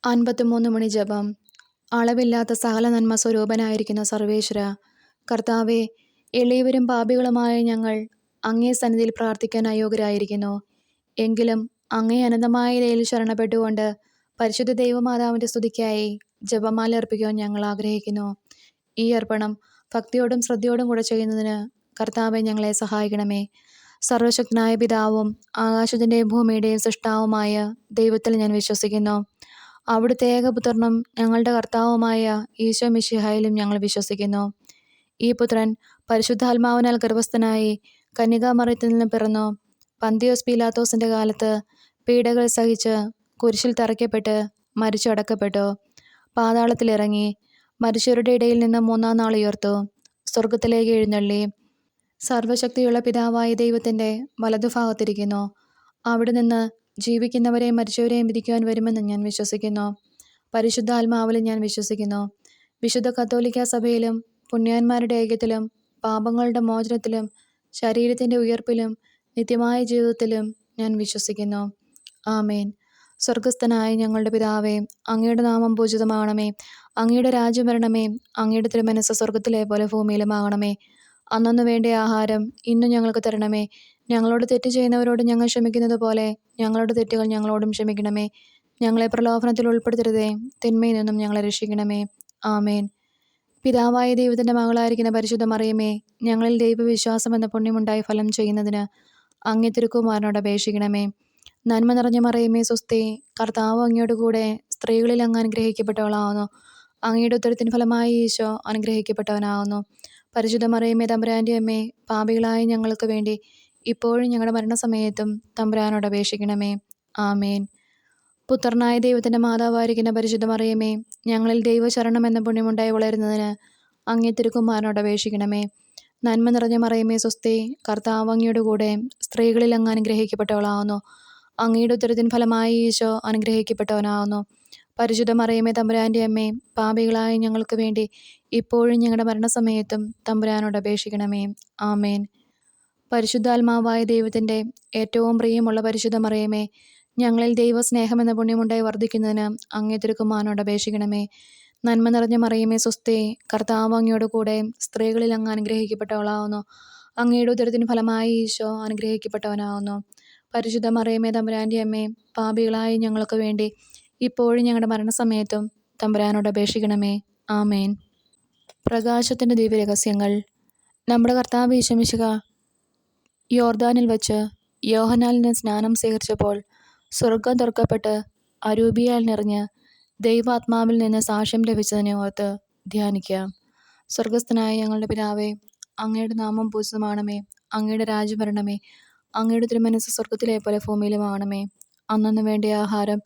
53 മണി ജപം. അളവില്ലാത്ത സകല നന്മ സ്വരൂപനായിരിക്കുന്ന സർവേശ്വര കർത്താവെ, എളിയവരും പാപികളുമായ ഞങ്ങൾ അങ്ങേ സന്നിധിയിൽ പ്രാർത്ഥിക്കാൻ അയോഗ്യരായിരിക്കുന്നു. എങ്കിലും അങ്ങേ അനന്തമായ ദയയിൽ ശരണപ്പെട്ടുകൊണ്ട് പരിശുദ്ധ ദൈവമാതാവിൻ്റെ സ്തുതിക്കായി ജപമാല അർപ്പിക്കുവാൻ ഞങ്ങൾ ആഗ്രഹിക്കുന്നു. ഈ അർപ്പണം ഭക്തിയോടും ശ്രദ്ധയോടും കൂടെ ചെയ്യുന്നതിന് കർത്താവെ, ഞങ്ങളെ സഹായിക്കണമേ. സർവശക്തനായ പിതാവും ആകാശത്തിൻ്റെയും ഭൂമിയുടെയും സൃഷ്ടാവുമായ ദൈവത്തിൽ ഞാൻ വിശ്വസിക്കുന്നു. അവിടുത്തെ ഏകപുത്രനും ഞങ്ങളുടെ കർത്താവുമായ ഈശോ മിശിഹായിലും ഞങ്ങൾ വിശ്വസിക്കുന്നു. ഈ പുത്രൻ പരിശുദ്ധാത്മാവിനാൽ ഗർഭസ്ഥനായി കന്യകാമറിയത്തിൽ നിന്ന് പിറന്നു, പന്തിയോസ് പീലാത്തോസിൻ്റെ കാലത്ത് പീഡകൾ സഹിച്ച് കുരിശിൽ തറയ്ക്കപ്പെട്ട് മരിച്ചടക്കപ്പെട്ടു, പാതാളത്തിലിറങ്ങി, മരിച്ചവരുടെ ഇടയിൽ നിന്ന് മൂന്നാം നാൾ ഉയർത്തു, സ്വർഗത്തിലേക്ക് എഴുന്നള്ളി, സർവശക്തിയുള്ള പിതാവായ ദൈവത്തിൻ്റെ വലതുഭാഗത്തിരിക്കുന്നു. അവിടെ നിന്ന് ജീവിക്കുന്നവരെയും മരിച്ചവരെയും വിധിക്കുവാൻ വരുമെന്ന് ഞാൻ വിശ്വസിക്കുന്നു. പരിശുദ്ധാത്മാവിലും ഞാൻ വിശ്വസിക്കുന്നു. വിശുദ്ധ കത്തോലിക്ക സഭയിലും പുണ്യാന്മാരുടെ ഐക്യത്തിലും പാപങ്ങളുടെ മോചനത്തിലും ശരീരത്തിൻ്റെ ഉയർപ്പിലും നിത്യമായ ജീവിതത്തിലും ഞാൻ വിശ്വസിക്കുന്നു. ആമേൻ. സ്വർഗസ്ഥനായ ഞങ്ങളുടെ പിതാവേ, അങ്ങയുടെ നാമം പൂജിതമാകണമേ. അങ്ങയുടെ രാജ്യം വരണമേ. അങ്ങയുടെ തിരുമനസ്സ് സ്വർഗത്തിലെ പോലെ ഭൂമിയിലുമാകണമേ. അന്നന്ന് വേണ്ട ആഹാരം ഇന്നും ഞങ്ങൾക്ക് തരണമേ. ഞങ്ങളോട് തെറ്റ് ചെയ്യുന്നവരോട് ഞങ്ങൾ ക്ഷമിക്കുന്നത് പോലെ ഞങ്ങളുടെ തെറ്റുകൾ ഞങ്ങളോടും ക്ഷമിക്കണമേ. ഞങ്ങളെ പ്രലോഭനത്തിൽ ഉൾപ്പെടുത്തരുതേ, തിന്മയിൽ നിന്നും ഞങ്ങളെ രക്ഷിക്കണമേ. ആമേൻ. പിതാവായ ദൈവത്തിൻ്റെ മകളായിരിക്കുന്ന പരിശുദ്ധ മറിയമേ, ഞങ്ങളിൽ ദൈവവിശ്വാസം എന്ന പുണ്യമുണ്ടായി ഫലം ചെയ്യുന്നതിന് അങ്ങേ തിരുക്കുമാരനോട് അപേക്ഷിക്കണമേ. നന്മ നിറഞ്ഞ മറിയമേ, സ്വസ്തി, കർത്താവ് അങ്ങയോട് കൂടെ സ്ത്രീകളിൽ അങ്ങ് അനുഗ്രഹിക്കപ്പെട്ടവളാവുന്നു. അങ്ങയുടെ ഉദരത്തിൻ ഫലമായി ഈശോ അനുഗ്രഹിക്കപ്പെട്ടവനാകുന്നു. പരിശുദ്ധ മറിയമേ, തമ്പുരാൻ്റെ അമ്മേ, പാപികളായ ഞങ്ങൾക്ക് വേണ്ടി ഇപ്പോഴും ഞങ്ങളുടെ മരണസമയത്തും തമ്പുരാനോട് അപേക്ഷിക്കണമേ. ആമേൻ. പുത്രനായ ദൈവത്തിൻ്റെ മാതാവായിരിക്കുന്ന പരിശുദ്ധ മറിയമേ, ഞങ്ങളിൽ ദൈവശരണം എന്ന പുണ്യമുണ്ടായി വളരുന്നതിന് അങ്ങേ തിരുക്കുമാരനോട് അപേക്ഷിക്കണമേ. നന്മ നിറഞ്ഞ മറിയമേ, സ്വസ്തി, കർത്താവ് അങ്ങയോട് കൂടെ സ്ത്രീകളിൽ അങ്ങ് അനുഗ്രഹിക്കപ്പെട്ടവളാവുന്നു. അങ്ങയുടെ ഉദരത്തിൻ ഫലമായി ഈശോ അനുഗ്രഹിക്കപ്പെട്ടവനാകുന്നു. പരിശുദ്ധ മറിയമേ, തമ്പുരാൻ്റെ അമ്മേ, പാപികളായ ഞങ്ങൾക്ക് വേണ്ടി ഇപ്പോഴും ഞങ്ങളുടെ മരണസമയത്തും തമ്പുരാനോട് അപേക്ഷിക്കണമേ. ആമേൻ. പരിശുദ്ധാത്മാവായ ദൈവത്തിൻ്റെ ഏറ്റവും പ്രിയമുള്ള പരിശുദ്ധ മറിയമേ, ഞങ്ങളിൽ ദൈവസ്നേഹം എന്ന പുണ്യമുണ്ടായി വർദ്ധിക്കുന്നതിന് അങ്ങേ തിരുക്കുമാരനോട് അപേക്ഷിക്കണമേ. നന്മ നിറഞ്ഞ മറിയമേ, സ്വസ്തി, കർത്താവ് അങ്ങയോട് കൂടെ സ്ത്രീകളിൽ അങ്ങ് അനുഗ്രഹിക്കപ്പെട്ടവളാവുന്നു. അങ്ങയുടെ ഉദരത്തിന് ഫലമായി ഈശോ അനുഗ്രഹിക്കപ്പെട്ടവനാവുന്നു. പരിശുദ്ധ മറിയമേ, തമ്പുരാൻ്റെ അമ്മേ, പാപികളായ ഞങ്ങൾക്ക് വേണ്ടി ഇപ്പോഴും ഞങ്ങളുടെ മരണസമയത്തും തമ്പുരാനോട് അപേക്ഷിക്കണമേ. ആമേൻ. പ്രകാശത്തിൻ്റെ ദിവ്യരഹസ്യങ്ങൾ. നമ്മുടെ കർത്താവ് ഈശോ മിശിഹാ യോർദാനിൽ വച്ച് യോഹന്നാനിൽ നിന്ന് സ്നാനം സ്വീകരിച്ചപ്പോൾ സ്വർഗം തുറക്കപ്പെട്ട് അരൂപിയാൽ നിറഞ്ഞ് ദൈവാത്മാവിൽ നിന്ന് സാക്ഷ്യം ലഭിച്ചതിനെ ഓർത്ത് ധ്യാനിക്കാം. സ്വർഗസ്ഥനായ ഞങ്ങളുടെ പിതാവേ, അങ്ങയുടെ നാമം പൂജിതമാകണമേ. അങ്ങയുടെ രാജ്യം വരണമേ. അങ്ങയുടെ തിരുമനസ്സ് സ്വർഗത്തിലെ പോലെ ഭൂമിയിലുമാകണമേ. അന്നന്ന് വേണ്ട ആഹാരം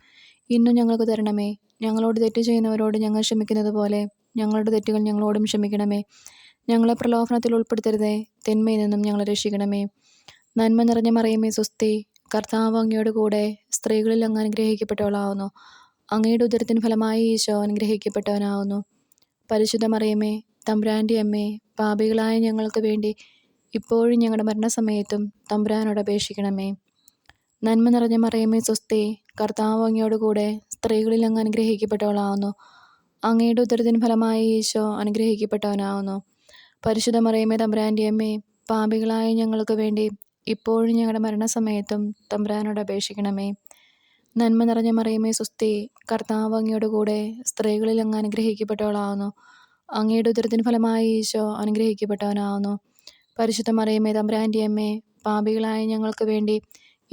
ഇന്നും ഞങ്ങൾക്ക് തരണമേ. ഞങ്ങളോട് തെറ്റ് ചെയ്യുന്നവരോട് ഞങ്ങൾ ക്ഷമിക്കുന്നത് പോലെ ഞങ്ങളുടെ തെറ്റുകൾ ഞങ്ങളോടും ക്ഷമിക്കണമേ. ഞങ്ങളെ പ്രലോഭനത്തിൽ ഉൾപ്പെടുത്തരുതേ, തിന്മയിൽ നിന്നും ഞങ്ങളെ രക്ഷിക്കണമേ. നന്മ നിറഞ്ഞ മറിയമേ, സ്വസ്തി, കർത്താവ് അങ്ങയോട് കൂടെ സ്ത്രീകളിൽ അങ്ങ് അനുഗ്രഹിക്കപ്പെട്ടവളാവുന്നു. അങ്ങയുടെ ഉദരത്തിന് ഫലമായി ഈശോ അനുഗ്രഹിക്കപ്പെട്ടവനാവുന്നു. പരിശുദ്ധ മറിയമേ, തമ്പുരാൻ്റെ അമ്മേ, പാപികളായ ഞങ്ങൾക്ക് വേണ്ടി ഇപ്പോഴും ഞങ്ങളുടെ മരണസമയത്തും തമ്പുരാനോട് അപേക്ഷിക്കണമേ. നന്മ നിറഞ്ഞ മറിയമേ, സ്വസ്തി, കർത്താവ് അങ്ങയോട് കൂടെ സ്ത്രീകളിൽ അങ്ങ് അനുഗ്രഹിക്കപ്പെട്ടവളാവുന്നു. അങ്ങയുടെ ഉദരത്തിന് ഫലമായി ഈശോ അനുഗ്രഹിക്കപ്പെട്ടവനാവുന്നു. പരിശുദ്ധ മറിയമേ, തമ്പുരാൻ്റെ അമ്മേ, പാപികളായ ഞങ്ങൾക്ക് വേണ്ടി ഇപ്പോഴും ഞങ്ങളുടെ മരണസമയത്തും തമ്പുരാനോട് അപേക്ഷിക്കണമേ. നന്മ നിറഞ്ഞ മറിയമേ, സ്വസ്തി, കർത്താവ് അങ്ങയോട് കൂടെ സ്ത്രീകളിൽ അങ്ങ് അനുഗ്രഹിക്കപ്പെട്ടവളാവുന്നു. അങ്ങയുടെ ഉദരത്തിന് ഫലമായി ഈശോ അനുഗ്രഹിക്കപ്പെട്ടവനാവുന്നു. പരിശുദ്ധ മറിയമേ, തമ്പുരാൻ്റെ അമ്മേ, പാപികളായ ഞങ്ങൾക്ക് വേണ്ടി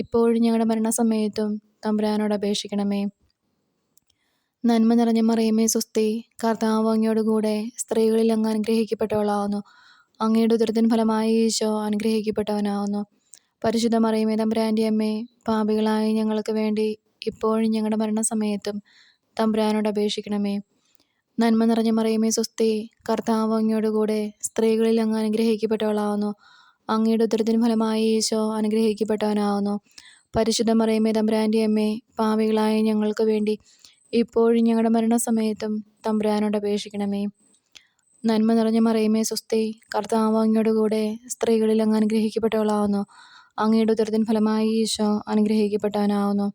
ഇപ്പോഴും ഞങ്ങളുടെ മരണസമയത്തും തമ്പുരാനോട് അപേക്ഷിക്കണമേ. നന്മ നിറഞ്ഞ മറിയമേ, സ്വസ്തി, കർത്താവ് അങ്ങയോട് കൂടെ സ്ത്രീകളിൽ അങ്ങ് അനുഗ്രഹിക്കപ്പെട്ടവളാവുന്നു. അങ്ങയുടെ ഉദരത്തിൻ ഫലമായി ഈശോ അനുഗ്രഹിക്കപ്പെട്ടവനാവുന്നു. പരിശുദ്ധ മറിയമേ, തമ്പുരാൻ്റെ അമ്മേ, പാപികളായ ഞങ്ങൾക്ക് വേണ്ടി ഇപ്പോഴും ഞങ്ങളുടെ മരണസമയത്തും തമ്പുരാനോട് അപേക്ഷിക്കണമേ. നന്മ നിറഞ്ഞ മറിയമേ, സ്വസ്തി, കർത്താവ് അങ്ങയോട് കൂടെ സ്ത്രീകളിൽ അങ്ങ് അനുഗ്രഹിക്കപ്പെട്ടവളാവുന്നു. അങ്ങയുടെ ഉദരത്തിൻ ഫലമായി ഈശോ അനുഗ്രഹിക്കപ്പെട്ടവനാവുന്നു. പരിശുദ്ധ മറിയമേ, തമ്പുരാൻ്റെ അമ്മേ, പാപികളായ ഞങ്ങൾക്ക് വേണ്ടി ഇപ്പോഴും ഞങ്ങളുടെ മരണസമയത്തും തമ്പുരാനോട് അപേക്ഷിക്കണമേ. നന്മ നിറഞ്ഞ മറിയമേ, സ്വസ്തി, കർത്താവ് അങ്ങയോട് കൂടെ സ്ത്രീകളിൽ അങ്ങ് അനുഗ്രഹിക്കപ്പെട്ടവളാവുന്നു. അങ്ങയുടെ ഉദരത്തിൻ ഫലമായി ഈശോ അനുഗ്രഹിക്കപ്പെട്ടവനാവുന്നു.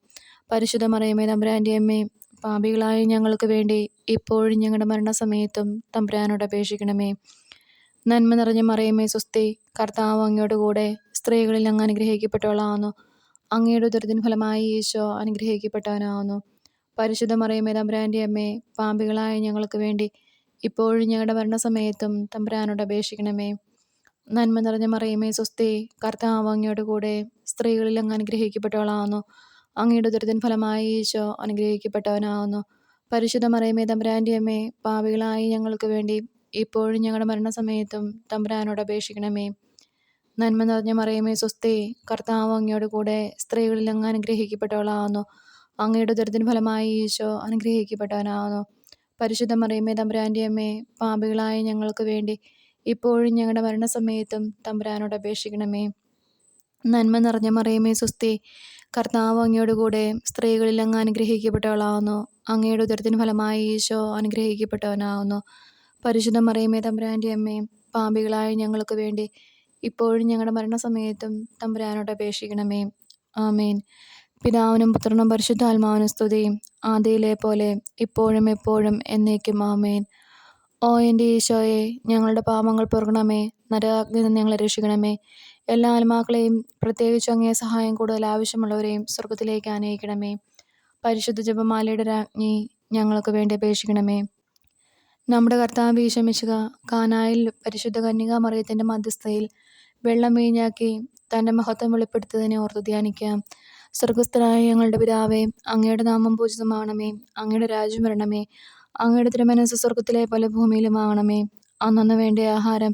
പരിശുദ്ധ മറിയമേ, തമ്പുരാൻ്റെ അമ്മേ, പാപികളായ ഞങ്ങൾക്ക് വേണ്ടി ഇപ്പോഴും ഞങ്ങളുടെ മരണസമയത്തും തമ്പുരാനോട് അപേക്ഷിക്കണമേ. നന്മ നിറഞ്ഞ മറിയമേ സ്വസ്തി, കർത്താവ് അങ്ങയോട് കൂടെ സ്ത്രീകളിൽ അങ്ങ് അനുഗ്രഹിക്കപ്പെട്ടവളാവുന്നു. അങ്ങയുടെ ഉദരത്തിൻ ഫലമായി ഈശോ അനുഗ്രഹിക്കപ്പെട്ടവനാവുന്നു. പരിശുദ്ധ മറിയമേ തമ്പുരാൻ്റെ അമ്മേ, പാപികളായ ഞങ്ങൾക്ക് വേണ്ടി ഇപ്പോഴും ഞങ്ങളുടെ മരണസമയത്തും തമ്പുരാനോട് അപേക്ഷിക്കണമേ. നന്മ നിറഞ്ഞ മറിയമേ സ്വസ്തി, കർത്താവ് അങ്ങയോട് കൂടെ സ്ത്രീകളിൽ അങ്ങ് അനുഗ്രഹിക്കപ്പെട്ടവളാവുന്നു. അങ്ങയുടെ ഉദരത്തിൻ ഫലമായി ഈശോ അനുഗ്രഹിക്കപ്പെട്ടവനാവുന്നു. പരിശുദ്ധ മറിയമേ തമ്പുരാൻ്റെ അമ്മേ, പാപികളായ ഞങ്ങൾക്ക് വേണ്ടി ഇപ്പോഴും ഞങ്ങളുടെ മരണസമയത്തും തമ്പുരാനോട് അപേക്ഷിക്കണമേ. നന്മ നിറഞ്ഞ മറിയമേ സ്വസ്തി, കർത്താവ് അങ്ങയോട് കൂടെ സ്ത്രീകളിൽ അങ്ങ് അനുഗ്രഹിക്കപ്പെട്ടവളാവുന്നു. അങ്ങയുടെ ഉദരത്തിൻ ഫലമായി ഈശോ അനുഗ്രഹിക്കപ്പെട്ടവനാവുന്നു. പരിശുദ്ധ മറിയമേ തമ്പുരാൻ്റെ അമ്മേ, പാപികളായ ഞങ്ങൾക്ക് വേണ്ടി ഇപ്പോഴും ഞങ്ങളുടെ മരണസമയത്തും തമ്പുരാനോട് അപേക്ഷിക്കണമേ. നന്മ നിറഞ്ഞ മറിയമേ സ്വസ്തി, കർത്താവ് അങ്ങയോട് കൂടെ സ്ത്രീകളിൽ അങ്ങ് അനുഗ്രഹിക്കപ്പെട്ടവളാവുന്നു. അങ്ങയുടെ ഉദരത്തിൻ ഫലമായി ഈശോ അനുഗ്രഹിക്കപ്പെട്ടവനാവുന്നു. പരിശുദ്ധ മറിയമേ തമ്പുരാൻ്റെ അമ്മേ, പാപികളായ ഞങ്ങൾക്ക് വേണ്ടി ഇപ്പോഴും ഞങ്ങളുടെ മരണസമയത്തും തമ്പുരാനോട് അപേക്ഷിക്കണമേ. ആമേൻ. പിതാവിനും പുത്രനും പരിശുദ്ധാത്മാവിനും സ്തുതി, ആദിയിലെ പോലെ ഇപ്പോഴും എപ്പോഴും എന്നേക്കും. ആമേൻ. ഓ എൻ്റെ ഈശോയെ, ഞങ്ങളുടെ പാപങ്ങൾ പൊറുക്കണമേ. നരകാഗ്നിയിൽ നിന്ന് ഞങ്ങളെ രക്ഷിക്കണമേ. എല്ലാ ആത്മാക്കളെയും, പ്രത്യേകിച്ച് അങ്ങേ സഹായം കൂടുതൽ ആവശ്യമുള്ളവരെയും സ്വർഗത്തിലേക്ക് ആനയിക്കണമേ. പരിശുദ്ധ ജപമാലയുടെ രാജ്ഞി, ഞങ്ങൾക്ക് വേണ്ടി അപേക്ഷിക്കണമേ. നമ്മുടെ കർത്താവ് ഈശോ മിശിഹ കാനായിൽ പരിശുദ്ധ കന്യകാമറിയത്തിൻ്റെ മധ്യസ്ഥതയിൽ വെള്ളം വീഞ്ഞാക്കി തൻ്റെ മഹത്വം വെളിപ്പെടുത്തിയതിനെ ഓർത്ത് ധ്യാനിക്കാം. സ്വർഗസ്ഥനായ ഞങ്ങളുടെ പിതാവേ, അങ്ങയുടെ നാമം പൂജിതമാകണമേ. അങ്ങയുടെ രാജ്യം വരണമേ. അങ്ങയുടെ തിരുമനസ്സ് സ്വർഗത്തിലെ പോലെ ഭൂമിയിലുമാകണമേ. അന്നന്ന് വേണ്ട ആഹാരം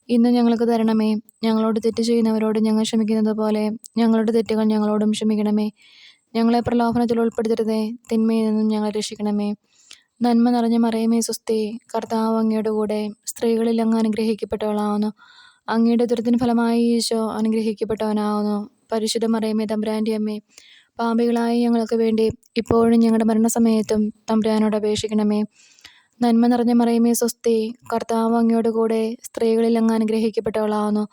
ഇന്ന് ഞങ്ങൾക്ക് തരണമേ. ഞങ്ങളോട് തെറ്റ് ചെയ്യുന്നവരോട് ഞങ്ങൾ ക്ഷമിക്കുന്നത് പോലെ ഞങ്ങളുടെ തെറ്റുകൾ ഞങ്ങളോടും ക്ഷമിക്കണമേ. ഞങ്ങളെ പ്രലോഭനത്തിൽ ഉൾപ്പെടുത്തരുതേ, തിന്മയിൽ നിന്നും ഞങ്ങളെ രക്ഷിക്കണമേ. നന്മ നിറഞ്ഞ മറിയമേ സ്വസ്തി, കർത്താവ് അങ്ങയുടെ കൂടെ സ്ത്രീകളിൽ അങ്ങ് അനുഗ്രഹിക്കപ്പെട്ടവളാവുന്നു. അങ്ങയുടെ ഉദരത്തിൻ ഫലമായി ഈശോ അനുഗ്രഹിക്കപ്പെട്ടവനാവുന്നു. പരിശുദ്ധ മറിയമേ തമ്പുരാൻ്റെ അമ്മേ, പാപികളായ ഞങ്ങൾക്ക് വേണ്ടി ഇപ്പോഴും ഞങ്ങളുടെ മരണസമയത്തും തമ്പുരാനോട് അപേക്ഷിക്കണമേ. നന്മ നിറഞ്ഞ മറിയമേ സ്വസ്തി, കർത്താവ് അങ്ങയോട് കൂടെ സ്ത്രീകളിൽ അങ്ങ് അനുഗ്രഹിക്കപ്പെട്ടവളാവുന്നു.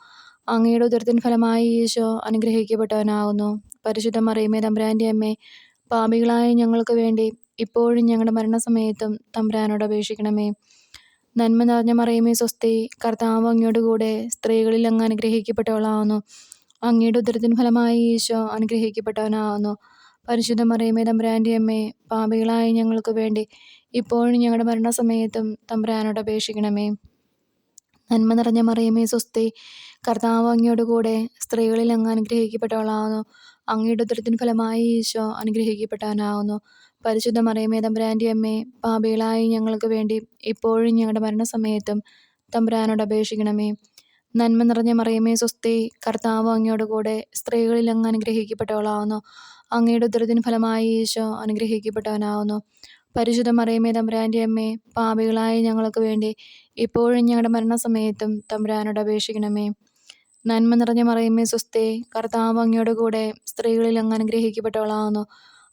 അങ്ങയുടെ ഉദരത്തിൻ ഫലമായി ഈശോ അനുഗ്രഹിക്കപ്പെട്ടവനാവുന്നു. പരിശുദ്ധ മറിയമേ തമ്പുരാൻ്റെ അമ്മേ, പാപികളായ ഞങ്ങൾക്ക് വേണ്ടി ഇപ്പോഴും ഞങ്ങളുടെ മരണസമയത്തും തമ്പുരാനോട് അപേക്ഷിക്കണമേ. നന്മ നിറഞ്ഞ മറിയമേ സ്വസ്തി, കർത്താവ് അങ്ങയോട് കൂടെ സ്ത്രീകളിൽ അങ്ങ് അനുഗ്രഹിക്കപ്പെട്ടവളാവുന്നു. അങ്ങയുടെ ഉദരത്തിൻ ഫലമായി ഈശോ അനുഗ്രഹിക്കപ്പെട്ടവനാവുന്നു. പരിശുദ്ധ മറിയമേ തമ്പുരാൻ്റെ അമ്മേ, പാപികളായ ഞങ്ങൾക്ക് വേണ്ടി ഇപ്പോഴും ഞങ്ങളുടെ മരണസമയത്തും തമ്പുരാനോട് അപേക്ഷിക്കണമേ. നന്മ നിറഞ്ഞ മറിയമേ സ്വസ്തി, കർത്താവ് അങ്ങയോട് കൂടെ സ്ത്രീകളിൽ അങ്ങ് അനുഗ്രഹിക്കപ്പെട്ടവളാവുന്നു. അങ്ങയുടെ ഉദരത്തിൻ ഫലമായി ഈശോ അനുഗ്രഹിക്കപ്പെട്ടവനാവുന്നു. പരിശുദ്ധ മറിയമേ തമ്പുരാൻ്റെ അമ്മേ, പാപികളായ ഞങ്ങൾക്ക് വേണ്ടി ഇപ്പോഴും ഞങ്ങളുടെ മരണസമയത്തും തമ്പുരാനോട് അപേക്ഷിക്കണമേ. നന്മ നിറഞ്ഞ മറിയമേ സ്വസ്തി, കർത്താവ് അങ്ങയോട് കൂടെ സ്ത്രീകളിൽ അങ്ങ് അനുഗ്രഹിക്കപ്പെട്ടവളാവുന്നു. അങ്ങയുടെ ഉദരത്തിൻ ഫലമായി ഈശോ അനുഗ്രഹിക്കപ്പെട്ടവനാവുന്നു. പരിശുദ്ധ മറിയമേ തമ്പുരാൻ്റെ അമ്മേ, പാപികളായ ഞങ്ങൾക്ക് വേണ്ടി ഇപ്പോഴും ഞങ്ങളുടെ മരണസമയത്തും തമ്പുരാനോട് അപേക്ഷിക്കണമേ. നന്മ നിറഞ്ഞ മറിയമേ സ്വസ്തി, കർത്താവ് അങ്ങയോട് കൂടെ സ്ത്രീകളിൽ അങ്ങ് അനുഗ്രഹിക്കപ്പെട്ടവളാവുന്നു.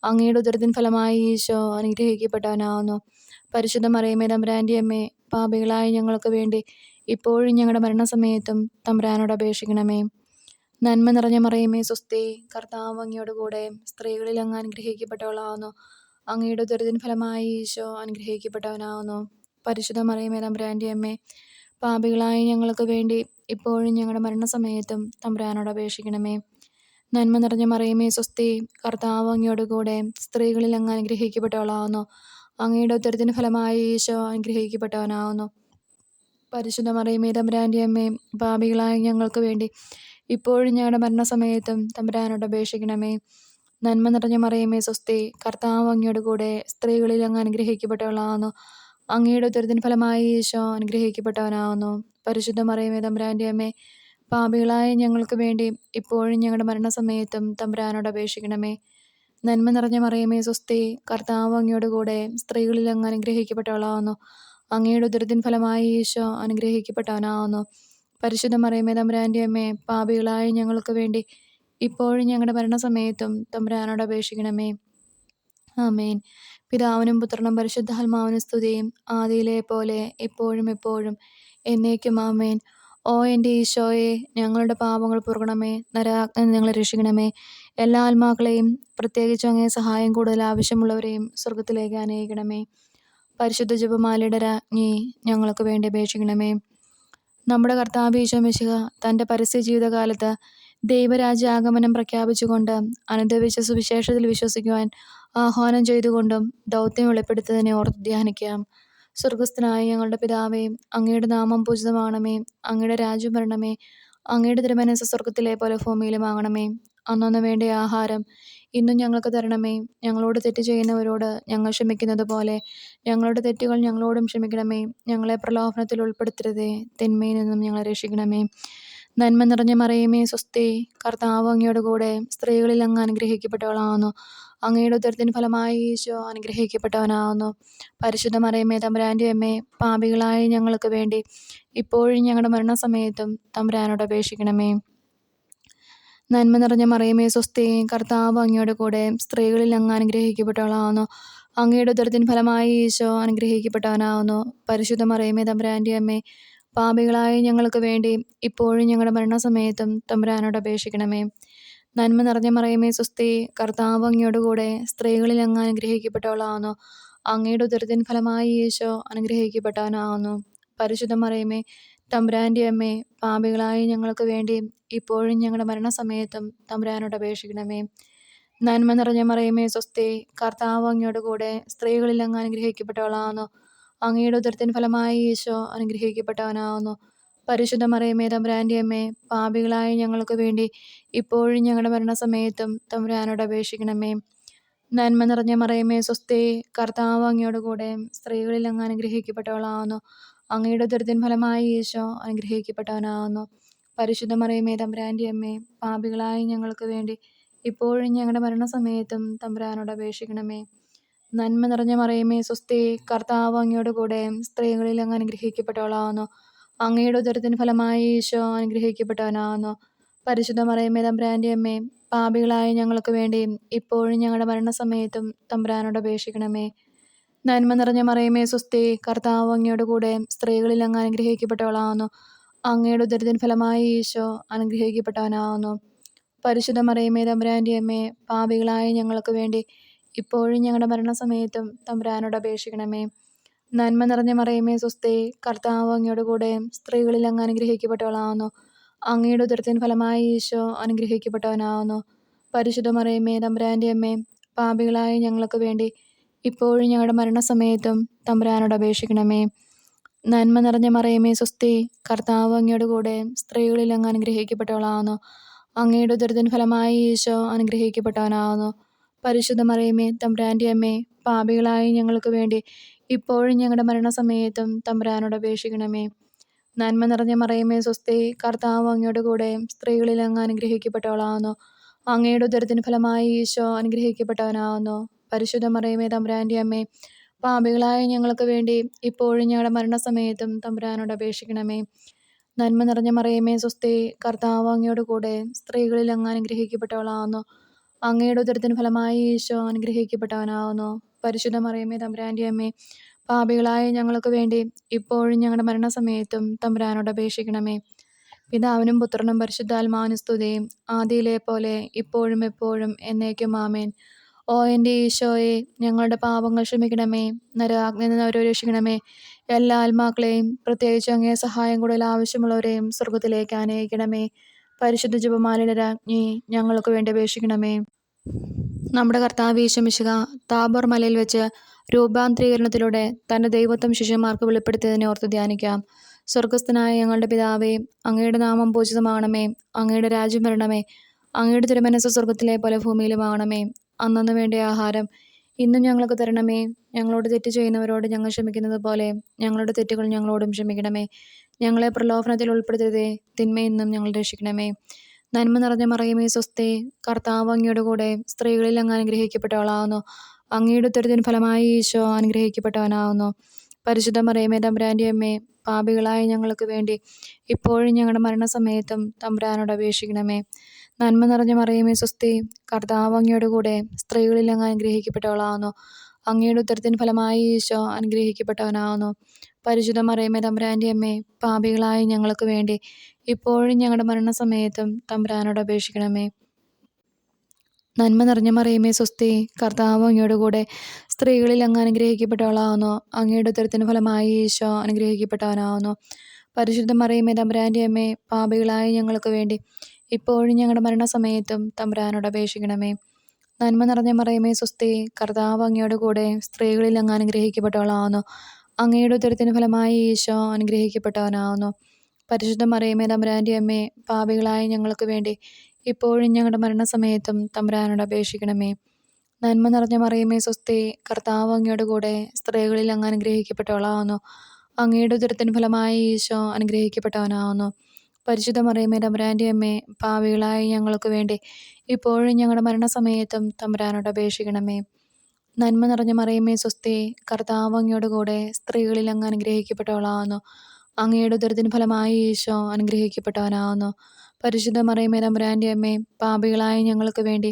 അങ്ങയുടെ ഉദരത്തിൻ ഫലമായി ഈശോ അനുഗ്രഹിക്കപ്പെട്ടവനാവുന്നു. പരിശുദ്ധ മറിയമേ തമ്പുരാൻ്റെ അമ്മേ, പാപികളായ ഞങ്ങൾക്ക് വേണ്ടി ഇപ്പോഴും ഞങ്ങളുടെ മരണസമയത്തും തമ്പുരാനോട് അപേക്ഷിക്കണമേ. നന്മ നിറഞ്ഞ മറിയമേ സ്വസ്തി, കർത്താവ് അങ്ങയോട് കൂടെ സ്ത്രീകളിൽ അങ്ങ് അനുഗ്രഹിക്കപ്പെട്ടവളാവുന്നു. അങ്ങയുടെ ഉദരത്തിൻ ഫലമായി ഈശോ അനുഗ്രഹിക്കപ്പെട്ടവനാവുന്നു. പരിശുദ്ധ മറിയമേ തമ്പുരാൻ്റെ അമ്മേ, പാപികളായ ഞങ്ങൾക്ക് വേണ്ടി ഇപ്പോഴും ഞങ്ങളുടെ മരണസമയത്തും തമ്പുരാനോട് അപേക്ഷിക്കണമേ. നന്മ നിറഞ്ഞ മറിയമേ സ്വസ്തി, കർത്താവ് അങ്ങയോട് കൂടെ സ്ത്രീകളിൽ അങ്ങ് അനുഗ്രഹിക്കപ്പെട്ടവളാവുന്നു. അങ്ങയുടെ ഉദരത്തിൻ ഫലമായി ഈശോ അനുഗ്രഹിക്കപ്പെട്ടവനാവുന്നു. പരിശുദ്ധ മറിയമേ തമ്പുരാൻ്റെ അമ്മേ, പാപികളായ ഞങ്ങൾക്ക് വേണ്ടി ഇപ്പോഴും ഞങ്ങളുടെ മരണസമയത്തും തമ്പുരാനോട് അപേക്ഷിക്കണമേ. നന്മ നിറഞ്ഞ മറിയമേ സ്വസ്തി, കർത്താവ് അങ്ങയോട് കൂടെ സ്ത്രീകളിൽ അങ്ങ് അനുഗ്രഹിക്കപ്പെട്ടവളാവുന്നു. അങ്ങയുടെ ഉദരത്തിൻ ഫലമായി ഈശോ അനുഗ്രഹിക്കപ്പെട്ടവനാവുന്നു. പരിശുദ്ധ മറിയമേ തമ്പുരാൻ്റെ അമ്മേ, പാപികളായ ഞങ്ങൾക്ക് വേണ്ടി ഇപ്പോഴും ഞങ്ങളുടെ മരണസമയത്തും തമ്പുരാനോട് അപേക്ഷിക്കണമേ. നന്മ നിറഞ്ഞ മറിയമേ സ്വസ്തി, കർത്താവ് അങ്ങയോട് കൂടെ സ്ത്രീകളിൽ അങ്ങ് അനുഗ്രഹിക്കപ്പെട്ടവളാവുന്നു. അങ്ങയുടെ ഉദരത്തിൻ ഫലമായി ഈശോ അനുഗ്രഹിക്കപ്പെട്ടവനാവുന്നു. പരിശുദ്ധ മറിയമേ തമ്പുരാൻ്റെ അമ്മേ, പാപികളായ ഞങ്ങൾക്ക് വേണ്ടി ഇപ്പോഴും ഞങ്ങളുടെ മരണസമയത്തും തമ്പുരാനോട് അപേക്ഷിക്കണമേ. ആമേൻ. പിതാവിനും പുത്രനും പരിശുദ്ധാത്മാവിനും സ്തുതിയും, ആദിയിലെ പോലെ ഇപ്പോഴും എപ്പോഴും എന്നേക്കും. ആമേൻ. ഓ എൻ്റെ ഈശോയെ, ഞങ്ങളുടെ പാപങ്ങൾ പൊറുക്കണമേ, നരകാഗ്നിയിൽ നിന്ന് ഞങ്ങളെ രക്ഷിക്കണമേ. എല്ലാ ആത്മാക്കളെയും, പ്രത്യേകിച്ച് അങ്ങേ സഹായം കൂടുതൽ ആവശ്യമുള്ളവരെയും സ്വർഗത്തിലേക്ക് ആനയിക്കണമേ. പരിശുദ്ധ ജപമാലയുടെ രാജ്ഞി, ഞങ്ങൾക്ക് വേണ്ടി അപേക്ഷിക്കണമേ. നമ്മുടെ കർത്താവ് ഈശോ മിശിഹ തൻ്റെ പരസ്യ ജീവിതകാലത്ത് ദൈവരാജ്യാഗമനം പ്രഖ്യാപിച്ചുകൊണ്ട് അനുദപിച്ച സുവിശേഷത്തിൽ വിശ്വസിക്കുവാൻ ആഹ്വാനം ചെയ്തുകൊണ്ടും ദൗത്യം വെളിപ്പെടുത്തതിനെ ഓർത്ത് ധ്യാനിക്കാം. സ്വർഗസ്ഥനായ ഞങ്ങളുടെ പിതാവേ, അങ്ങയുടെ നാമം പൂജിതമാണമേ, അങ്ങയുടെ രാജ്യം വരണമേ, അങ്ങയുടെ തിരുമനസ്സ് സ്വർഗത്തിലെ പോലെ ഭൂമിയിലുമാകണമേ. അന്നന്ന് വേണ്ട ആഹാരം ഇന്നും ഞങ്ങൾക്ക് തരണമേ. ഞങ്ങളോട് തെറ്റ് ചെയ്യുന്നവരോട് ഞങ്ങൾ ക്ഷമിക്കുന്നത് പോലെ ഞങ്ങളുടെ തെറ്റുകൾ ഞങ്ങളോടും ക്ഷമിക്കണമേ. ഞങ്ങളെ പ്രലോഭനത്തിൽ ഉൾപ്പെടുത്തരുതേ, തിന്മയിൽ നിന്നും ഞങ്ങളെ രക്ഷിക്കണമേ. നന്മ നിറഞ്ഞ മറിയമേ സ്വസ്തി, കർത്താവ് അങ്ങയോട് കൂടെ സ്ത്രീകളിൽ അങ്ങ് അനുഗ്രഹിക്കപ്പെട്ടവളാകുന്നു. അങ്ങയുടെ ഉദരത്തിൻ ഫലമായി ഈശോ അനുഗ്രഹിക്കപ്പെട്ടവനാകുന്നു. പരിശുദ്ധ മറിയമേ തമ്പുരാൻ്റെ അമ്മേ, പാപികളായ ഞങ്ങൾക്ക് വേണ്ടി ഇപ്പോഴും ഞങ്ങളുടെ മരണസമയത്തും തമ്പുരാനോട് അപേക്ഷിക്കണമേ. നന്മ നിറഞ്ഞ മറിയമേ സ്വസ്തി, കർത്താവ് അങ്ങയോട് കൂടെ സ്ത്രീകളിൽ അങ്ങ് അനുഗ്രഹിക്കപ്പെട്ടവളാകുന്നു. അങ്ങയുടെ ഉദരത്തിൻ ഫലമായി ഈശോ അനുഗ്രഹിക്കപ്പെട്ടവനാകുന്നു. പരിശുദ്ധ മറിയമേ തമ്പുരാൻ്റെ അമ്മേ, പാപികളായ ഞങ്ങൾക്ക് വേണ്ടി ഇപ്പോഴും ഞങ്ങളുടെ മരണസമയത്തും തമ്പുരാനോട് അപേക്ഷിക്കണമേ. നന്മ നിറഞ്ഞ മറിയമേ സ്വസ്തി, കർത്താവ് അങ്ങയോട് കൂടെ സ്ത്രീകളിൽ അങ്ങ് അനുഗ്രഹിക്കപ്പെട്ടവളാകുന്നു. അങ്ങയുടെ ഉദരത്തിൻ ഫലമായി ഈശോ അനുഗ്രഹിക്കപ്പെട്ടവനാകുന്നു. പരിശുദ്ധ മറിയമേ തമ്പുരാൻ്റെ അമ്മേ, പാപികളായ ഞങ്ങൾക്ക് വേണ്ടി ഇപ്പോഴും ഞങ്ങളുടെ മരണസമയത്തും തമ്പുരാനോട് അപേക്ഷിക്കണമേ. നന്മ നിറഞ്ഞ മറിയമേ സ്വസ്തി, കർത്താവ് അങ്ങയോട് കൂടെ സ്ത്രീകളിൽ അങ്ങ് അനുഗ്രഹിക്കപ്പെട്ടവളാകുന്നു. അങ്ങയുടെ ഉദരത്തിൻ ഫലമായി ഈശോ അനുഗ്രഹിക്കപ്പെട്ടവനാകുന്നു. പരിശുദ്ധ മറിയമേ തമ്പുരാൻ്റെ അമ്മേ, പാപികളായ ഞങ്ങൾക്ക് വേണ്ടി ഇപ്പോഴും ഞങ്ങളുടെ മരണസമയത്തും തമ്പുരാനോട് അപേക്ഷിക്കണമേ. നന്മ നിറഞ്ഞ മറിയമേ സ്വസ്തി, കർത്താവ് അങ്ങയോട് കൂടെ സ്ത്രീകളിൽ അങ്ങ് അനുഗ്രഹിക്കപ്പെട്ടവളാകുന്നു. അങ്ങയുടെ ഉദരത്തിൻ ഫലമായി ഈശോ അനുഗ്രഹിക്കപ്പെട്ടവനാകുന്നു. പരിശുദ്ധ മറിയമേ തമ്പുരാൻ്റെ അമ്മേ, പാപികളായ ഞങ്ങൾക്ക് വേണ്ടി ഇപ്പോഴും ഞങ്ങളുടെ മരണസമയത്തും തമ്പുരാനോട് അപേക്ഷിക്കണമേ. നന്മ നിറഞ്ഞ മറിയമേ സ്വസ്തി, കർത്താവ് അങ്ങയോട് കൂടെ സ്ത്രീകളിൽ അങ്ങ് അനുഗ്രഹിക്കപ്പെട്ടവളാകുന്നു. അങ്ങയുടെ ഉദരത്തിൻ ഫലമായി ഈശോ അനുഗ്രഹിക്കപ്പെട്ടവനാകുന്നു. പരിശുദ്ധ മറിയമേ തമ്പുരാൻ്റെ അമ്മേ, പാപികളായ ഞങ്ങൾക്ക് വേണ്ടി ഇപ്പോഴും ഞങ്ങളുടെ മരണസമയത്തും തമ്പുരാനോട് അപേക്ഷിക്കണമേ. നന്മ നിറഞ്ഞ മറിയമേ സ്വസ്തി, കർത്താവ് അങ്ങയോട് കൂടെ സ്ത്രീകളിൽ അങ്ങ് അനുഗ്രഹിക്കപ്പെട്ടവളാകുന്നു. അങ്ങയുടെ ഉദരത്തിൻ ഫലമായി ഈശോ അനുഗ്രഹിക്കപ്പെട്ടവനാകുന്നു. പരിശുദ്ധ മറിയമേ തമ്പുരാൻ്റെ അമ്മേ, പാപികളായ ഞങ്ങൾക്ക് വേണ്ടി ഇപ്പോഴും ഞങ്ങളുടെ മരണസമയത്തും തമ്പുരാനോട് അപേക്ഷിക്കണമേ. നന്മ നിറഞ്ഞ മറിയമേ സ്വസ്തി, കർത്താവ് അങ്ങയോട് കൂടെ സ്ത്രീകളിൽ അങ്ങ് അനുഗ്രഹിക്കപ്പെട്ടവളാകുന്നു. അങ്ങയുടെ ഉദരത്തിൻ ഫലമായി ഈശോ അനുഗ്രഹിക്കപ്പെട്ടവനാകുന്നു. പരിശുദ്ധ മറിയമേ തമ്പുരാൻ്റെ അമ്മേ, പാപികളായ ഞങ്ങൾക്ക് വേണ്ടി ഇപ്പോഴും ഞങ്ങളുടെ മരണസമയത്തും തമ്പുരാനോട് അപേക്ഷിക്കണമേ. നന്മ നിറഞ്ഞ മറിയമേ സ്വസ്തി, കർത്താവ് അങ്ങയോട് കൂടെ സ്ത്രീകളിൽ അങ്ങ് അനുഗ്രഹിക്കപ്പെട്ടവളാകുന്നു. അങ്ങയുടെ ഉദരത്തിൻ ഫലമായി ഈശോ അനുഗ്രഹിക്കപ്പെട്ടവനാകുന്നു. പരിശുദ്ധ മറിയമേ തമ്പുരാൻ്റെ അമ്മേ, പാപികളായ ഞങ്ങൾക്ക് വേണ്ടി ഇപ്പോഴും ഞങ്ങളുടെ മരണസമയത്തും തമ്പുരാനോട് അപേക്ഷിക്കണമേ. നന്മ നിറഞ്ഞ മറിയമേ സ്വസ്തി, കർത്താവ് അങ്ങയോട് കൂടെ സ്ത്രീകളിൽ അങ്ങ് അനുഗ്രഹിക്കപ്പെട്ടവളാകുന്നു. അങ്ങയുടെ ഉദരത്തിൻ ഫലമായി ഈശോ അനുഗ്രഹിക്കപ്പെട്ടവനാകുന്നു. പരിശുദ്ധ മറിയമേ തമ്പുരാൻ്റെ അമ്മേ, പാപികളായ ഞങ്ങൾക്ക് വേണ്ടി ഇപ്പോഴും ഞങ്ങളുടെ മരണസമയത്തും തമ്പുരാനോട് അപേക്ഷിക്കണമേ. നന്മ നിറഞ്ഞ മറിയമേ സ്വസ്തി, കർത്താവ് അങ്ങയോട് കൂടെ സ്ത്രീകളിൽ അങ്ങ് അനുഗ്രഹിക്കപ്പെട്ടവളാകുന്നു. അങ്ങയുടെ ഉദരത്തിൻ ഫലമായി ഈശോ അനുഗ്രഹിക്കപ്പെട്ടവനാകുന്നു. പരിശുദ്ധ മറിയമേ തമ്പുരാൻ്റെ അമ്മേ, പാപികളായ ഞങ്ങൾക്ക് വേണ്ടി ഇപ്പോഴും ഞങ്ങളുടെ മരണസമയത്തും തമ്പുരാനോട് അപേക്ഷിക്കണമേ. പിതാവിനും പുത്രനും പരിശുദ്ധാത്മാവിനും സ്തുതി, ആദിയിലെ പോലെ ഇപ്പോഴും എപ്പോഴും എന്നേക്കും ആമേൻ. ഓ എൻ്റെ ഈശോയെ, ഞങ്ങളുടെ പാപങ്ങൾ ക്ഷമിക്കണമേ, നരകാഗ്നിയിൽ നിന്ന് അവരെ രക്ഷിക്കണമേ. എല്ലാ ആത്മാക്കളെയും, പ്രത്യേകിച്ച് അങ്ങേ സഹായം കൂടുതൽ ആവശ്യമുള്ളവരെയും സ്വർഗത്തിലേക്ക് ആനയിക്കണമേ. പരിശുദ്ധ ജപമാലയുടെ രാജ്ഞി, ഞങ്ങൾക്ക് വേണ്ടി അപേക്ഷിക്കണമേ. നമ്മുടെ കർത്താവ് ഈശോ മിശിഹ താബോർ മലയിൽ വെച്ച് രൂപാന്തരീകരണത്തിലൂടെ തൻ്റെ ദൈവത്വം ശിഷ്യന്മാർക്ക് വെളിപ്പെടുത്തിയതിനെ ഓർത്ത് ധ്യാനിക്കാം. സ്വർഗസ്ഥനായ ഞങ്ങളുടെ പിതാവേ, അങ്ങയുടെ നാമം പൂജിതമാകണമേ, അങ്ങയുടെ രാജ്യം വരണമേ, അങ്ങയുടെ തിരുമനസ്സ് സ്വർഗത്തിലെ പോലെ ഭൂമിയിലുമാകണമേ. അന്നന്ന് വേണ്ട ആഹാരം ഇന്നും ഞങ്ങൾക്ക് തരണമേ. ഞങ്ങളോട് തെറ്റ് ചെയ്യുന്നവരോട് ഞങ്ങൾ ക്ഷമിക്കുന്നത് പോലെ ഞങ്ങളുടെ തെറ്റുകൾ ഞങ്ങളോടും ക്ഷമിക്കണമേ. ഞങ്ങളെ പ്രലോഭനത്തിൽ ഉൾപ്പെടുത്തരുതേ, തിന്മയിൽ നിന്നും ഞങ്ങൾ രക്ഷിക്കണമേ. നന്മ നിറഞ്ഞ മറിയമേ സ്വസ്തി, കർത്താവ് അങ്ങയോട് കൂടെ സ്ത്രീകളിൽ അങ്ങ് അനുഗ്രഹിക്കപ്പെട്ടവളാകുന്നു. അങ്ങയുടെ ഉദരത്തിൻ ഫലമായി ഈശോ അനുഗ്രഹിക്കപ്പെട്ടവനാകുന്നു. പരിശുദ്ധ മറിയമേ തമ്പുരാൻ്റെ അമ്മേ, പാപികളായ ഞങ്ങൾക്ക് വേണ്ടി ഇപ്പോഴും ഞങ്ങളുടെ മരണസമയത്തും തമ്പുരാനോട് അപേക്ഷിക്കണമേ. നന്മ നിറഞ്ഞ മറിയമേ സ്വസ്തി, കർത്താവ് അങ്ങയോട് കൂടെ സ്ത്രീകളിൽ അങ്ങ് അനുഗ്രഹിക്കപ്പെട്ടവളാകുന്നു. അങ്ങയുടെ ഉദരത്തിൻ ഫലമായി ഈശോ അനുഗ്രഹിക്കപ്പെട്ടവനാകുന്നു. പരിശുദ്ധ മറിയമേ തമ്പുരാൻ്റെ അമ്മേ, പാപികളായ ഞങ്ങൾക്ക് വേണ്ടി ഇപ്പോഴും ഞങ്ങളുടെ മരണസമയത്തും തമ്പുരാനോട് അപേക്ഷിക്കണമേ. നന്മ നിറഞ്ഞ മറിയമേ സ്വസ്തി, കർത്താവ് അങ്ങയോട് കൂടെ സ്ത്രീകളിൽ അങ്ങ് അനുഗ്രഹിക്കപ്പെട്ടവളാവുന്നു. അങ്ങയുടെ ഉദരത്തിന് ഫലമായി ഈശോ അനുഗ്രഹിക്കപ്പെട്ടവനാവുന്നു. പരിശുദ്ധ മറിയമേ തമ്പുരാൻ്റെ അമ്മേ, പാപികളായ ഞങ്ങൾക്ക് വേണ്ടി ഇപ്പോഴും ഞങ്ങളുടെ മരണസമയത്തും തമ്പുരാനോട് അപേക്ഷിക്കണമേ. നന്മ നിറഞ്ഞ മറിയമേ സ്വസ്തി, കർത്താവ് അങ്ങയോട് കൂടെ സ്ത്രീകളിൽ അങ്ങ് അനുഗ്രഹിക്കപ്പെട്ടവളാവുന്നു. അങ്ങയുടെ ഉദരത്തിന് ഫലമായി ഈശോ അനുഗ്രഹിക്കപ്പെട്ടവനാവുന്നു. പരിശുദ്ധ മറിയമേ തമ്പുരാൻ്റെ അമ്മേ, പാപികളായ ഞങ്ങൾക്ക് വേണ്ടി ഇപ്പോഴും ഞങ്ങളുടെ മരണസമയത്തും തമ്പുരാനോട് അപേക്ഷിക്കണമേ. നന്മ നിറഞ്ഞ മറിയമേ സ്വസ്തി, കർത്താവ് അങ്ങയോട് കൂടെ സ്ത്രീകളിൽ അങ്ങ് അനുഗ്രഹിക്കപ്പെട്ടവളാവുന്നു. അങ്ങയുടെ ഉദരത്തിന് ഫലമായി ഈശോ അനുഗ്രഹിക്കപ്പെട്ടവനാവുന്നു. പരിശുദ്ധ മറിയമേ തമ്പുരാൻ്റെ അമ്മേ, പാപികളായ ഞങ്ങൾക്ക് വേണ്ടി ഇപ്പോഴും ഞങ്ങളുടെ മരണസമയത്തും തമ്പുരാനോട് അപേക്ഷിക്കണമേ. നന്മ നിറഞ്ഞ മറിയമേ സ്വസ്തി, കർത്താവ് അങ്ങയോട് കൂടെ സ്ത്രീകളിൽ അങ്ങ് അനുഗ്രഹിക്കപ്പെട്ടവളാവുന്നു. അങ്ങയുടെ ഉദരത്തിന് ഫലമായി ഈശോ അനുഗ്രഹിക്കപ്പെട്ടവനാവുന്നു. പരിശുദ്ധ മറിയമേ തമ്പുരാൻ്റെ അമ്മേ, പാപികളായ ഞങ്ങൾക്ക് വേണ്ടി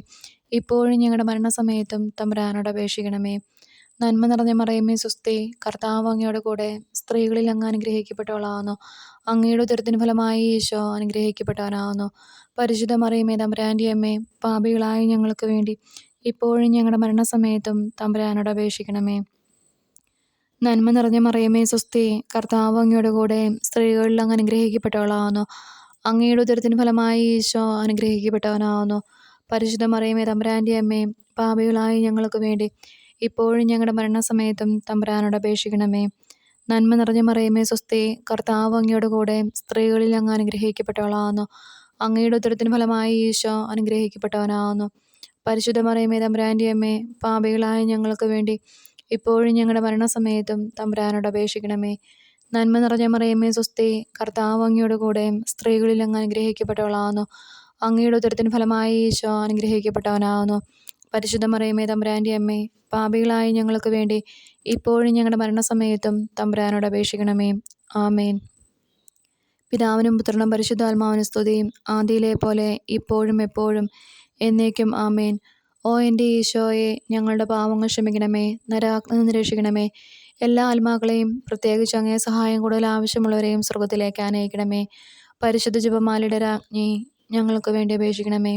ഇപ്പോഴും ഞങ്ങളുടെ മരണസമയത്തും തമ്പുരാനോട് അപേക്ഷിക്കണമേ. നന്മ നിറഞ്ഞ മറിയമേ സ്വസ്തി, കർത്താവ് അങ്ങയോട് കൂടെ സ്ത്രീകളിൽ അങ്ങ് അനുഗ്രഹിക്കപ്പെട്ടവളാവുന്നു. അങ്ങയുടെ ഉദരത്തിന് ഫലമായി ഈശോ അനുഗ്രഹിക്കപ്പെട്ടവനാവുന്നു. പരിശുദ്ധ മറിയമേ തമ്പുരാൻ്റെ അമ്മേ, പാപികളായ ഞങ്ങൾക്ക് വേണ്ടി ഇപ്പോഴും ഞങ്ങളുടെ മരണസമയത്തും തമ്പുരാനോട് അപേക്ഷിക്കണമേ. നന്മ നിറഞ്ഞ മറിയമേ സ്വസ്തി, കർത്താവ് അങ്ങയോട് കൂടെ സ്ത്രീകളിൽ അങ്ങ് അനുഗ്രഹിക്കപ്പെട്ടവളാവുന്നു. അങ്ങയുടെ ഉദരത്തിന് ഫലമായി ഈശോ അനുഗ്രഹിക്കപ്പെട്ടവനാവുന്നു. പരിശുദ്ധ മറിയമേ തമ്പുരാൻ്റെ അമ്മേ, പാപികളായ ഞങ്ങൾക്ക് വേണ്ടി ഇപ്പോഴും ഞങ്ങളുടെ മരണസമയത്തും തമ്പുരാനോട് അപേക്ഷിക്കണമേ. നന്മ നിറഞ്ഞ മറിയമേ സ്വസ്തി, കർത്താവ് അങ്ങയോട് കൂടെ സ്ത്രീകളിൽ അങ്ങ് അനുഗ്രഹിക്കപ്പെട്ടവളാവുന്നു. അങ്ങയുടെ ഉദരത്തിന് ഫലമായി ഈശോ അനുഗ്രഹിക്കപ്പെട്ടവനാവുന്നു. പരിശുദ്ധ മറിയമേ തമ്പുരാൻ്റെ അമ്മേ, പാപികളായ ഞങ്ങൾക്ക് വേണ്ടി ഇപ്പോഴും ഞങ്ങളുടെ മരണസമയത്തും തമ്പുരാനോട് അപേക്ഷിക്കണമേ. നന്മ നിറഞ്ഞ മറിയമേ സ്വസ്തി, കർത്താവ് അങ്ങയോട് കൂടെ സ്ത്രീകളിൽ അങ്ങ് അനുഗ്രഹിക്കപ്പെട്ടവളാവുന്നു. അങ്ങയുടെ ഉദരത്തിന് ഫലമായി ഈശോ അനുഗ്രഹിക്കപ്പെട്ടവനാവുന്നു. പരിശുദ്ധ മറിയമേ തമ്പുരാൻ്റെ അമ്മേ, പാപികളായ ഞങ്ങൾക്ക് വേണ്ടി ഇപ്പോഴും ഞങ്ങളുടെ മരണസമയത്തും തമ്പുരാനോട് അപേക്ഷിക്കണമേ. ആമേൻ. പിതാവിനും പുത്രനും പരിശുദ്ധാത്മാവിനും സ്തുതി, ആദിയിലെ പോലെ ഇപ്പോഴും എപ്പോഴും എന്നേക്കും ആമേൻ. ഓ എൻ്റെ ഈശോയെ, ഞങ്ങളുടെ പാവങ്ങൾ ക്ഷമിക്കണമേ, നരകാഗ്നിയിൽ നിന്ന് രക്ഷിക്കണമേ. എല്ലാ ആത്മാക്കളെയും, പ്രത്യേകിച്ച് അങ്ങേ സഹായം കൂടുതൽ ആവശ്യമുള്ളവരെയും സ്വർഗ്ഗത്തിലേക്ക് ആനയിക്കണമേ. പരിശുദ്ധ ജപമാലയുടെ രാജ്ഞി, ഞങ്ങൾക്ക് വേണ്ടി അപേക്ഷിക്കണമേ.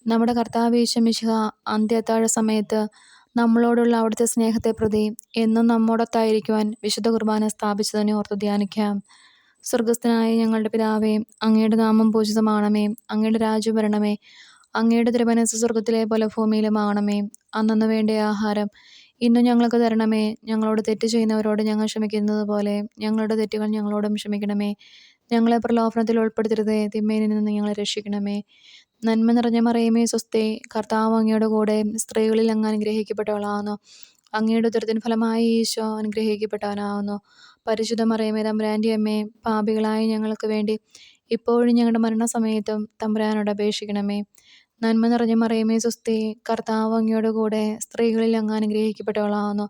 നമ്മുടെ കർത്താവ് യേശു മിശിഹ അന്ത്യത്താഴ സമയത്ത് നമ്മളോടുള്ള അവിടുത്തെ സ്നേഹത്തെ പ്രതി എന്നും നമ്മോടൊത്തായിരിക്കുവാൻ വിശുദ്ധ കുർബാന സ്ഥാപിച്ചതിനെ ഓർത്ത് ധ്യാനിക്കാം. സ്വർഗസ്ഥനായ ഞങ്ങളുടെ പിതാവേ, അങ്ങയുടെ നാമം പൂജിതമാണമേ. അങ്ങയുടെ രാജ്യം വരണമേ. അങ്ങയുടെ തിരുമനസ്സ് സ്വർഗത്തിലെ പോലെ ഭൂമിയിലും ആകണമേ. അന്നന്ന് വേണ്ട ആഹാരം ഇന്ന് ഞങ്ങൾക്ക് തരണമേ. ഞങ്ങളോട് തെറ്റ് ചെയ്യുന്നവരോട് ഞങ്ങൾ ക്ഷമിക്കുന്നത് പോലെ ഞങ്ങളുടെ തെറ്റുകൾ ഞങ്ങളോടും ക്ഷമിക്കണമേ. ഞങ്ങളെ പ്രലോഭനത്തിൽ ഉൾപ്പെടുത്തരുതേ, തിന്മയിൽ നിന്ന് ഞങ്ങളെ രക്ഷിക്കണമേ. നന്മ നിറഞ്ഞ മറിയമേ സ്വസ്തി, കർത്താവ് അങ്ങയോട് കൂടെ സ്ത്രീകളിൽ അങ്ങ് അനുഗ്രഹിക്കപ്പെട്ടവളാവുന്നു. അങ്ങയുടെ ഉദരത്തിന് ഫലമായി ഈശോ അനുഗ്രഹിക്കപ്പെട്ടവനാവുന്നു. പരിശുദ്ധ മറിയമേ തമ്പുരാൻ്റെ അമ്മേ, പാപികളായ ഞങ്ങൾക്ക് വേണ്ടി ഇപ്പോഴും ഞങ്ങളുടെ മരണസമയത്തും തമ്പുരാനോട് അപേക്ഷിക്കണമേ. നന്മ നിറഞ്ഞ മറിയമേ സ്വസ്തി, കർത്താവ് അങ്ങയോട് കൂടെ സ്ത്രീകളിൽ അങ്ങ് അനുഗ്രഹിക്കപ്പെട്ടവളാവുന്നു.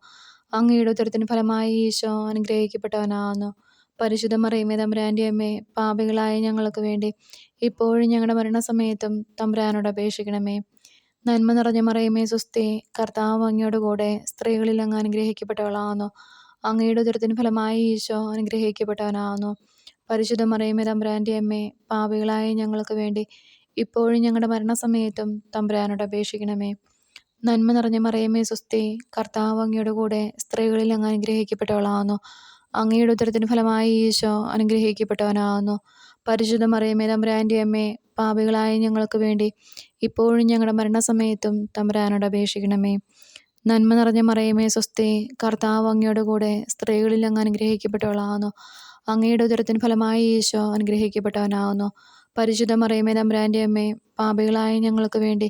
അങ്ങയുടെ ഉദരത്തിന് ഫലമായി ഈശോ അനുഗ്രഹിക്കപ്പെട്ടവനാവുന്നു. പരിശുദ്ധ മറിയമേ തമ്പുരാൻ്റെ അമ്മേ, പാപികളായ ഞങ്ങൾക്ക് വേണ്ടി ഇപ്പോഴും ഞങ്ങളുടെ മരണസമയത്തും തമ്പുരാനോട് അപേക്ഷിക്കണമേ. നന്മ നിറഞ്ഞ മറിയമേ സ്വസ്തി, കർത്താവ് അങ്ങയോട് കൂടെ സ്ത്രീകളിൽ അങ്ങ് അനുഗ്രഹിക്കപ്പെട്ടവളാവുന്നു. അങ്ങയുടെ ഉദരത്തിന് ഫലമായി ഈശോ അനുഗ്രഹിക്കപ്പെട്ടവനാവുന്നു. പരിശുദ്ധ മറിയമേ തമ്പുരാൻ്റെ അമ്മേ, പാപികളായ ഞങ്ങൾക്ക് വേണ്ടി ഇപ്പോഴും ഞങ്ങളുടെ മരണസമയത്തും തമ്പുരാനോട് അപേക്ഷിക്കണമേ. നന്മ നിറഞ്ഞ മറിയമേ സ്വസ്തി, കർത്താവ് അങ്ങയോട് കൂടെ സ്ത്രീകളിൽ അങ്ങ് അനുഗ്രഹിക്കപ്പെട്ടവളാവുന്നു. അങ്ങയുടെ ഉദരത്തിന് ഫലമായി ഈശോ അനുഗ്രഹിക്കപ്പെട്ടവനാവുന്നു. പരിശുദ്ധ മറിയമേ തമ്പുരാൻ്റെ അമ്മേ, പാപികളായ ഞങ്ങൾക്ക് വേണ്ടി ഇപ്പോഴും ഞങ്ങളുടെ മരണസമയത്തും തമ്പുരാനോട് അപേക്ഷിക്കണമേ. നന്മ നിറഞ്ഞ മറിയമേ സ്വസ്തി, കർത്താവ് അങ്ങയോട് കൂടെ സ്ത്രീകളിൽ അങ്ങ് അനുഗ്രഹിക്കപ്പെട്ടവളാവുന്നു. അങ്ങയുടെ ഉദരത്തിന് ഫലമായി ഈശോ അനുഗ്രഹിക്കപ്പെട്ടവനാവുന്നു. പരിശുദ്ധ മറിയമേ തമ്പുരാൻ്റെ അമ്മേ, പാപികളായ ഞങ്ങൾക്ക് വേണ്ടി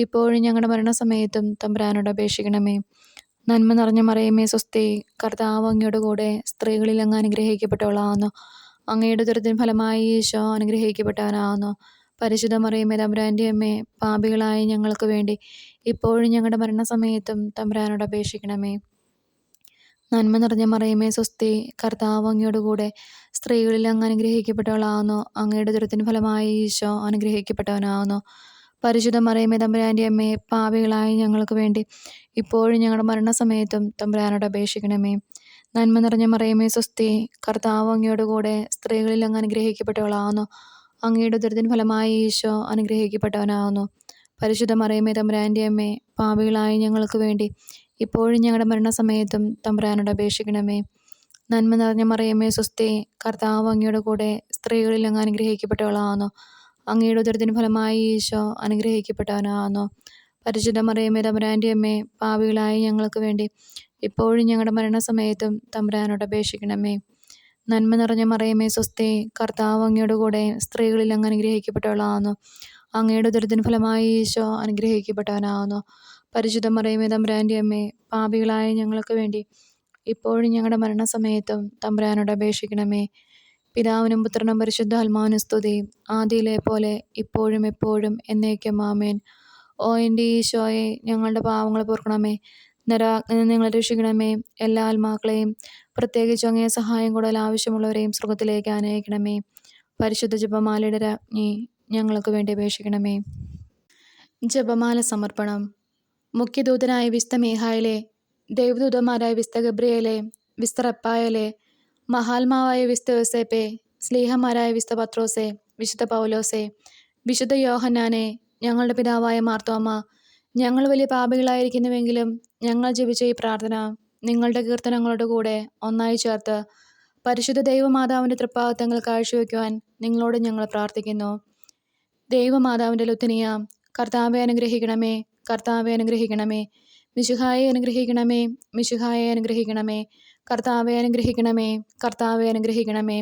ഇപ്പോഴും ഞങ്ങളുടെ മരണസമയത്തും തമ്പുരാനോട് അപേക്ഷിക്കണമേ. നന്മ നിറഞ്ഞ മറിയമേ സ്വസ്തി, കർത്താവ് അങ്ങയോട് കൂടെ സ്ത്രീകളിൽ അങ്ങ് അനുഗ്രഹിക്കപ്പെട്ടവളാവുന്നു. അങ്ങയുടെ ഉദരത്തിന് ഫലമായി ഈശോ അനുഗ്രഹിക്കപ്പെട്ടവനാവുന്നു. പരിശുദ്ധ മറിയമേ തമ്പുരാൻ്റെ അമ്മേ, പാപികളായ ഞങ്ങൾക്ക് വേണ്ടി ഇപ്പോഴും ഞങ്ങളുടെ മരണസമയത്തും തമ്പുരാനോട് അപേക്ഷിക്കണമേ. നന്മ നിറഞ്ഞ മറിയമേ സ്വസ്തി, കർത്താവ് അങ്ങയോട് കൂടെ സ്ത്രീകളിൽ അങ്ങ് അനുഗ്രഹിക്കപ്പെട്ടവളാവുന്നു. അങ്ങയുടെ ഉദരത്തിന് ഫലമായി ഈശോ അനുഗ്രഹിക്കപ്പെട്ടവനാവുന്നു. പരിശുദ്ധ മറിയമേ തമ്പുരാൻ്റെ അമ്മേ, പാപികളായ ഞങ്ങൾക്ക് വേണ്ടി ഇപ്പോഴും ഞങ്ങളുടെ മരണസമയത്തും തമ്പുരാനോട് അപേക്ഷിക്കണമേ. നന്മ നിറഞ്ഞ മറിയമേ സ്വസ്തി, കർത്താവ് അങ്ങയോട് കൂടെ സ്ത്രീകളിൽ അങ്ങ് അനുഗ്രഹിക്കപ്പെട്ടവളാകുന്നു. അങ്ങയുടെ ഉദരത്തിൻ ഫലമായി ഈശോ അനുഗ്രഹിക്കപ്പെട്ടവനാകുന്നു. പരിശുദ്ധ മറിയമേ തമ്പുരാൻ്റെ അമ്മേ, പാപികളായ ഞങ്ങൾക്ക് വേണ്ടി ഇപ്പോഴും ഞങ്ങളുടെ മരണസമയത്തും തമ്പുരാനോട് അപേക്ഷിക്കണമേ. നന്മ നിറഞ്ഞ മറിയമേ സ്വസ്തി, കർത്താവ് അങ്ങയോട് കൂടെ സ്ത്രീകളിൽ അങ്ങ് അനുഗ്രഹിക്കപ്പെട്ടവളാകുന്നു. അങ്ങയുടെ ഉദരത്തിൻ ഫലമായി ഈശോ അനുഗ്രഹിക്കപ്പെട്ടവനാകുന്നു. പരിശുദ്ധ മറിയമേ തമ്പുരാൻ്റെ അമ്മേ, പാപികളായ ഞങ്ങൾക്ക് വേണ്ടി ഇപ്പോഴും ഞങ്ങളുടെ മരണസമയത്തും തമ്പുരാനോട് അപേക്ഷിക്കണമേ. നന്മ നിറഞ്ഞ മറിയമേ സ്വസ്തി, കർത്താവ് അങ്ങയോട് കൂടെ സ്ത്രീകളിൽ അങ്ങ് അനുഗ്രഹിക്കപ്പെട്ടവളാകുന്നു. അങ്ങയുടെ ഉദരത്തിൻ ഫലമായി ഈശോ അനുഗ്രഹിക്കപ്പെട്ടവനാകുന്നു. പരിശുദ്ധ മറിയമേ തമ്പുരാൻ്റെ അമ്മേ, പാപികളായ ഞങ്ങൾക്ക് വേണ്ടി ഇപ്പോഴും ഞങ്ങളുടെ മരണസമയത്തും തമ്പുരാനോട് അപേക്ഷിക്കണമേ. പിതാവിനും പുത്രനും പരിശുദ്ധാത്മാവിനും സ്തുതി, ആദിയിലെ പോലെ ഇപ്പോഴും എപ്പോഴും എന്നേക്കും ആമേൻ. ഓ എൻ്റെ ഈശോയെ, ഞങ്ങളുടെ പാവങ്ങൾ പൊറുക്കണമേ, നരകാഗ്നിയിൽ നിന്ന് ഞങ്ങളെ രക്ഷിക്കണമേ. എല്ലാ ആത്മാക്കളെയും, പ്രത്യേകിച്ച് അങ്ങേ സഹായം കൂടുതൽ ആവശ്യമുള്ളവരെയും സ്വർഗത്തിലേക്ക് ആനയിക്കണമേ. പരിശുദ്ധ ജപമാലയുടെ രാജ്ഞി, ഞങ്ങൾക്ക് വേണ്ടി അപേക്ഷിക്കണമേ. ജപമാല സമർപ്പണം. മുഖ്യദൂതനായ വിസ്ത മീഖായേലേ, ദൈവദൂതന്മാരായ വിസ്ത ഗബ്രിയേലേ, വിസ്ത റഫായേലേ, മഹാത്മാവായ വിസ്ത യോസേപ്പേ, സ്ലീഹന്മാരായ വിസ്ത പത്രോസേ, വിശുദ്ധ പൗലോസേ, വിശുദ്ധ യോഹന്നാനെ, ഞങ്ങളുടെ പിതാവായ മാർത്തോമ, ഞങ്ങൾ വലിയ പാപികളായിരിക്കുന്നുവെങ്കിലും ഞങ്ങൾ ജപിച്ച ഈ പ്രാർത്ഥന നിങ്ങളുടെ കീർത്തനങ്ങളോട് കൂടെ ഒന്നായി ചേർത്ത് പരിശുദ്ധ ദൈവമാതാവിൻ്റെ തൃപ്പാദത്തങ്ങൾ കാഴ്ചവെക്കുവാൻ നിങ്ങളോട് ഞങ്ങൾ പ്രാർത്ഥിക്കുന്നു. ദൈവമാതാവിൻ്റെ ലുത്തിനിയ, കർത്താവെ അനുഗ്രഹിക്കണമേ, കർത്താവെ അനുഗ്രഹിക്കണമേ. മിശിഹായെ അനുഗ്രഹിക്കണമേ, മിശിഹായെ അനുഗ്രഹിക്കണമേ. കർത്താവെ അനുഗ്രഹിക്കണമേ, കർത്താവെ അനുഗ്രഹിക്കണമേ.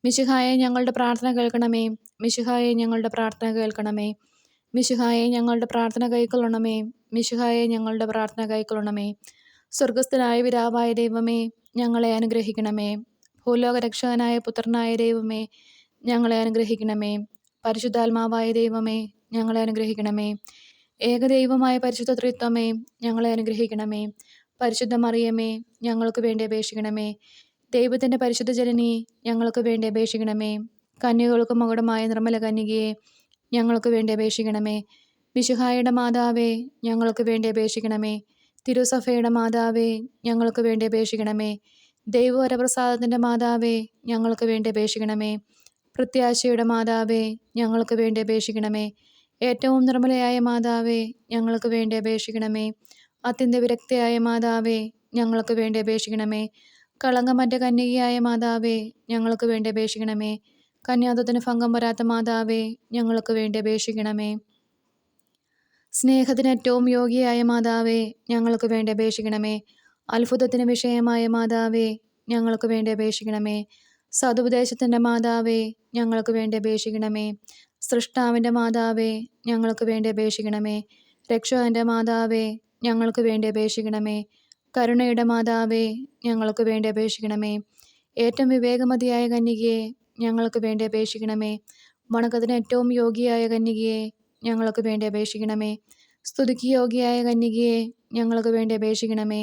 മിശിഹായെ ഞങ്ങളുടെ പ്രാർത്ഥന കേൾക്കണമേ, മിശിഹായെ ഞങ്ങളുടെ പ്രാർത്ഥന കേൾക്കണമേ. മിശിഹായെ ഞങ്ങളുടെ പ്രാർത്ഥന കൈക്കൊള്ളണമേ, മിശിഹായെ ഞങ്ങളുടെ പ്രാർത്ഥന കൈക്കൊള്ളണമേ. സ്വർഗസ്ഥനായ പിതാവായ ദൈവമേ, ഞങ്ങളെ അനുഗ്രഹിക്കണമേ. ഭൂലോക രക്ഷകനായ പുത്രനായ ദൈവമേ, ഞങ്ങളെ അനുഗ്രഹിക്കണമേ. പരിശുദ്ധാത്മാവായ ദൈവമേ, ഞങ്ങളെ അനുഗ്രഹിക്കണമേ. ഏകദൈവമായ പരിശുദ്ധ ത്രിത്വമേ, ഞങ്ങളെ അനുഗ്രഹിക്കണമേ. പരിശുദ്ധ മറിയമേ, ഞങ്ങൾക്ക് വേണ്ടി അപേക്ഷിക്കണമേ. ദൈവത്തിൻ്റെ പരിശുദ്ധ ജനനി, ഞങ്ങൾക്ക് വേണ്ടി അപേക്ഷിക്കണമേ. കന്യകൾക്ക് മകുടമായ നിർമ്മല കന്യകയെ, ഞങ്ങൾക്ക് വേണ്ടി അപേക്ഷിക്കണമേ. മിശിഹായുടെ മാതാവേ, ഞങ്ങൾക്ക് വേണ്ടി അപേക്ഷിക്കണമേ. തിരുസഭയുടെ മാതാവേ, ഞങ്ങൾക്ക് വേണ്ടി അപേക്ഷിക്കണമേ. ദൈവവരപ്രസാദത്തിൻ്റെ മാതാവേ, ഞങ്ങൾക്ക് വേണ്ടി അപേക്ഷിക്കണമേ. പ്രത്യാശയുടെ മാതാവേ, ഞങ്ങൾക്ക് വേണ്ടി അപേക്ഷിക്കണമേ. ഏറ്റവും നിർമ്മലയായ മാതാവേ, ഞങ്ങൾക്ക് വേണ്ടി അപേക്ഷിക്കണമേ. അത്യന്ത വിരക്തയായ മാതാവേ, ഞങ്ങൾക്ക് വേണ്ടി അപേക്ഷിക്കണമേ. കളങ്കമറ്റ കന്യകയായ മാതാവേ, ഞങ്ങൾക്ക് വേണ്ടി അപേക്ഷിക്കണമേ. കന്യാത്വത്തിന് ഭംഗം വരാത്ത മാതാവേ, ഞങ്ങൾക്ക് വേണ്ടി അപേക്ഷിക്കണമേ. സ്നേഹത്തിന് ഏറ്റവും യോഗ്യയായ മാതാവേ, ഞങ്ങൾക്ക് വേണ്ടി അപേക്ഷിക്കണമേ. അത്ഭുതത്തിന് വിഷയമായ മാതാവേ, ഞങ്ങൾക്ക് വേണ്ടി അപേക്ഷിക്കണമേ. സതുപദേശത്തിൻ്റെ മാതാവേ, ഞങ്ങൾക്ക് വേണ്ടി അപേക്ഷിക്കണമേ. സൃഷ്ടാവിൻ്റെ മാതാവേ, ഞങ്ങൾക്ക് വേണ്ടി അപേക്ഷിക്കണമേ. രക്ഷകൻ്റെ മാതാവേ, ഞങ്ങൾക്ക് വേണ്ടി അപേക്ഷിക്കണമേ. കരുണയുടെ മാതാവേ, ഞങ്ങൾക്ക് വേണ്ടി അപേക്ഷിക്കണമേ. ഏറ്റവും വിവേകമതിയായ കന്യകയെ, ഞങ്ങൾക്ക് വേണ്ടി അപേക്ഷിക്കണമേ. വണക്കത്തിന് ഏറ്റവും യോഗ്യയായ കന്യകയെ, ഞങ്ങൾക്ക് വേണ്ടി അപേക്ഷിക്കണമേ. സ്തുതിക്ക് യോഗ്യയായ കന്യകയെ, ഞങ്ങൾക്ക് വേണ്ടി അപേക്ഷിക്കണമേ.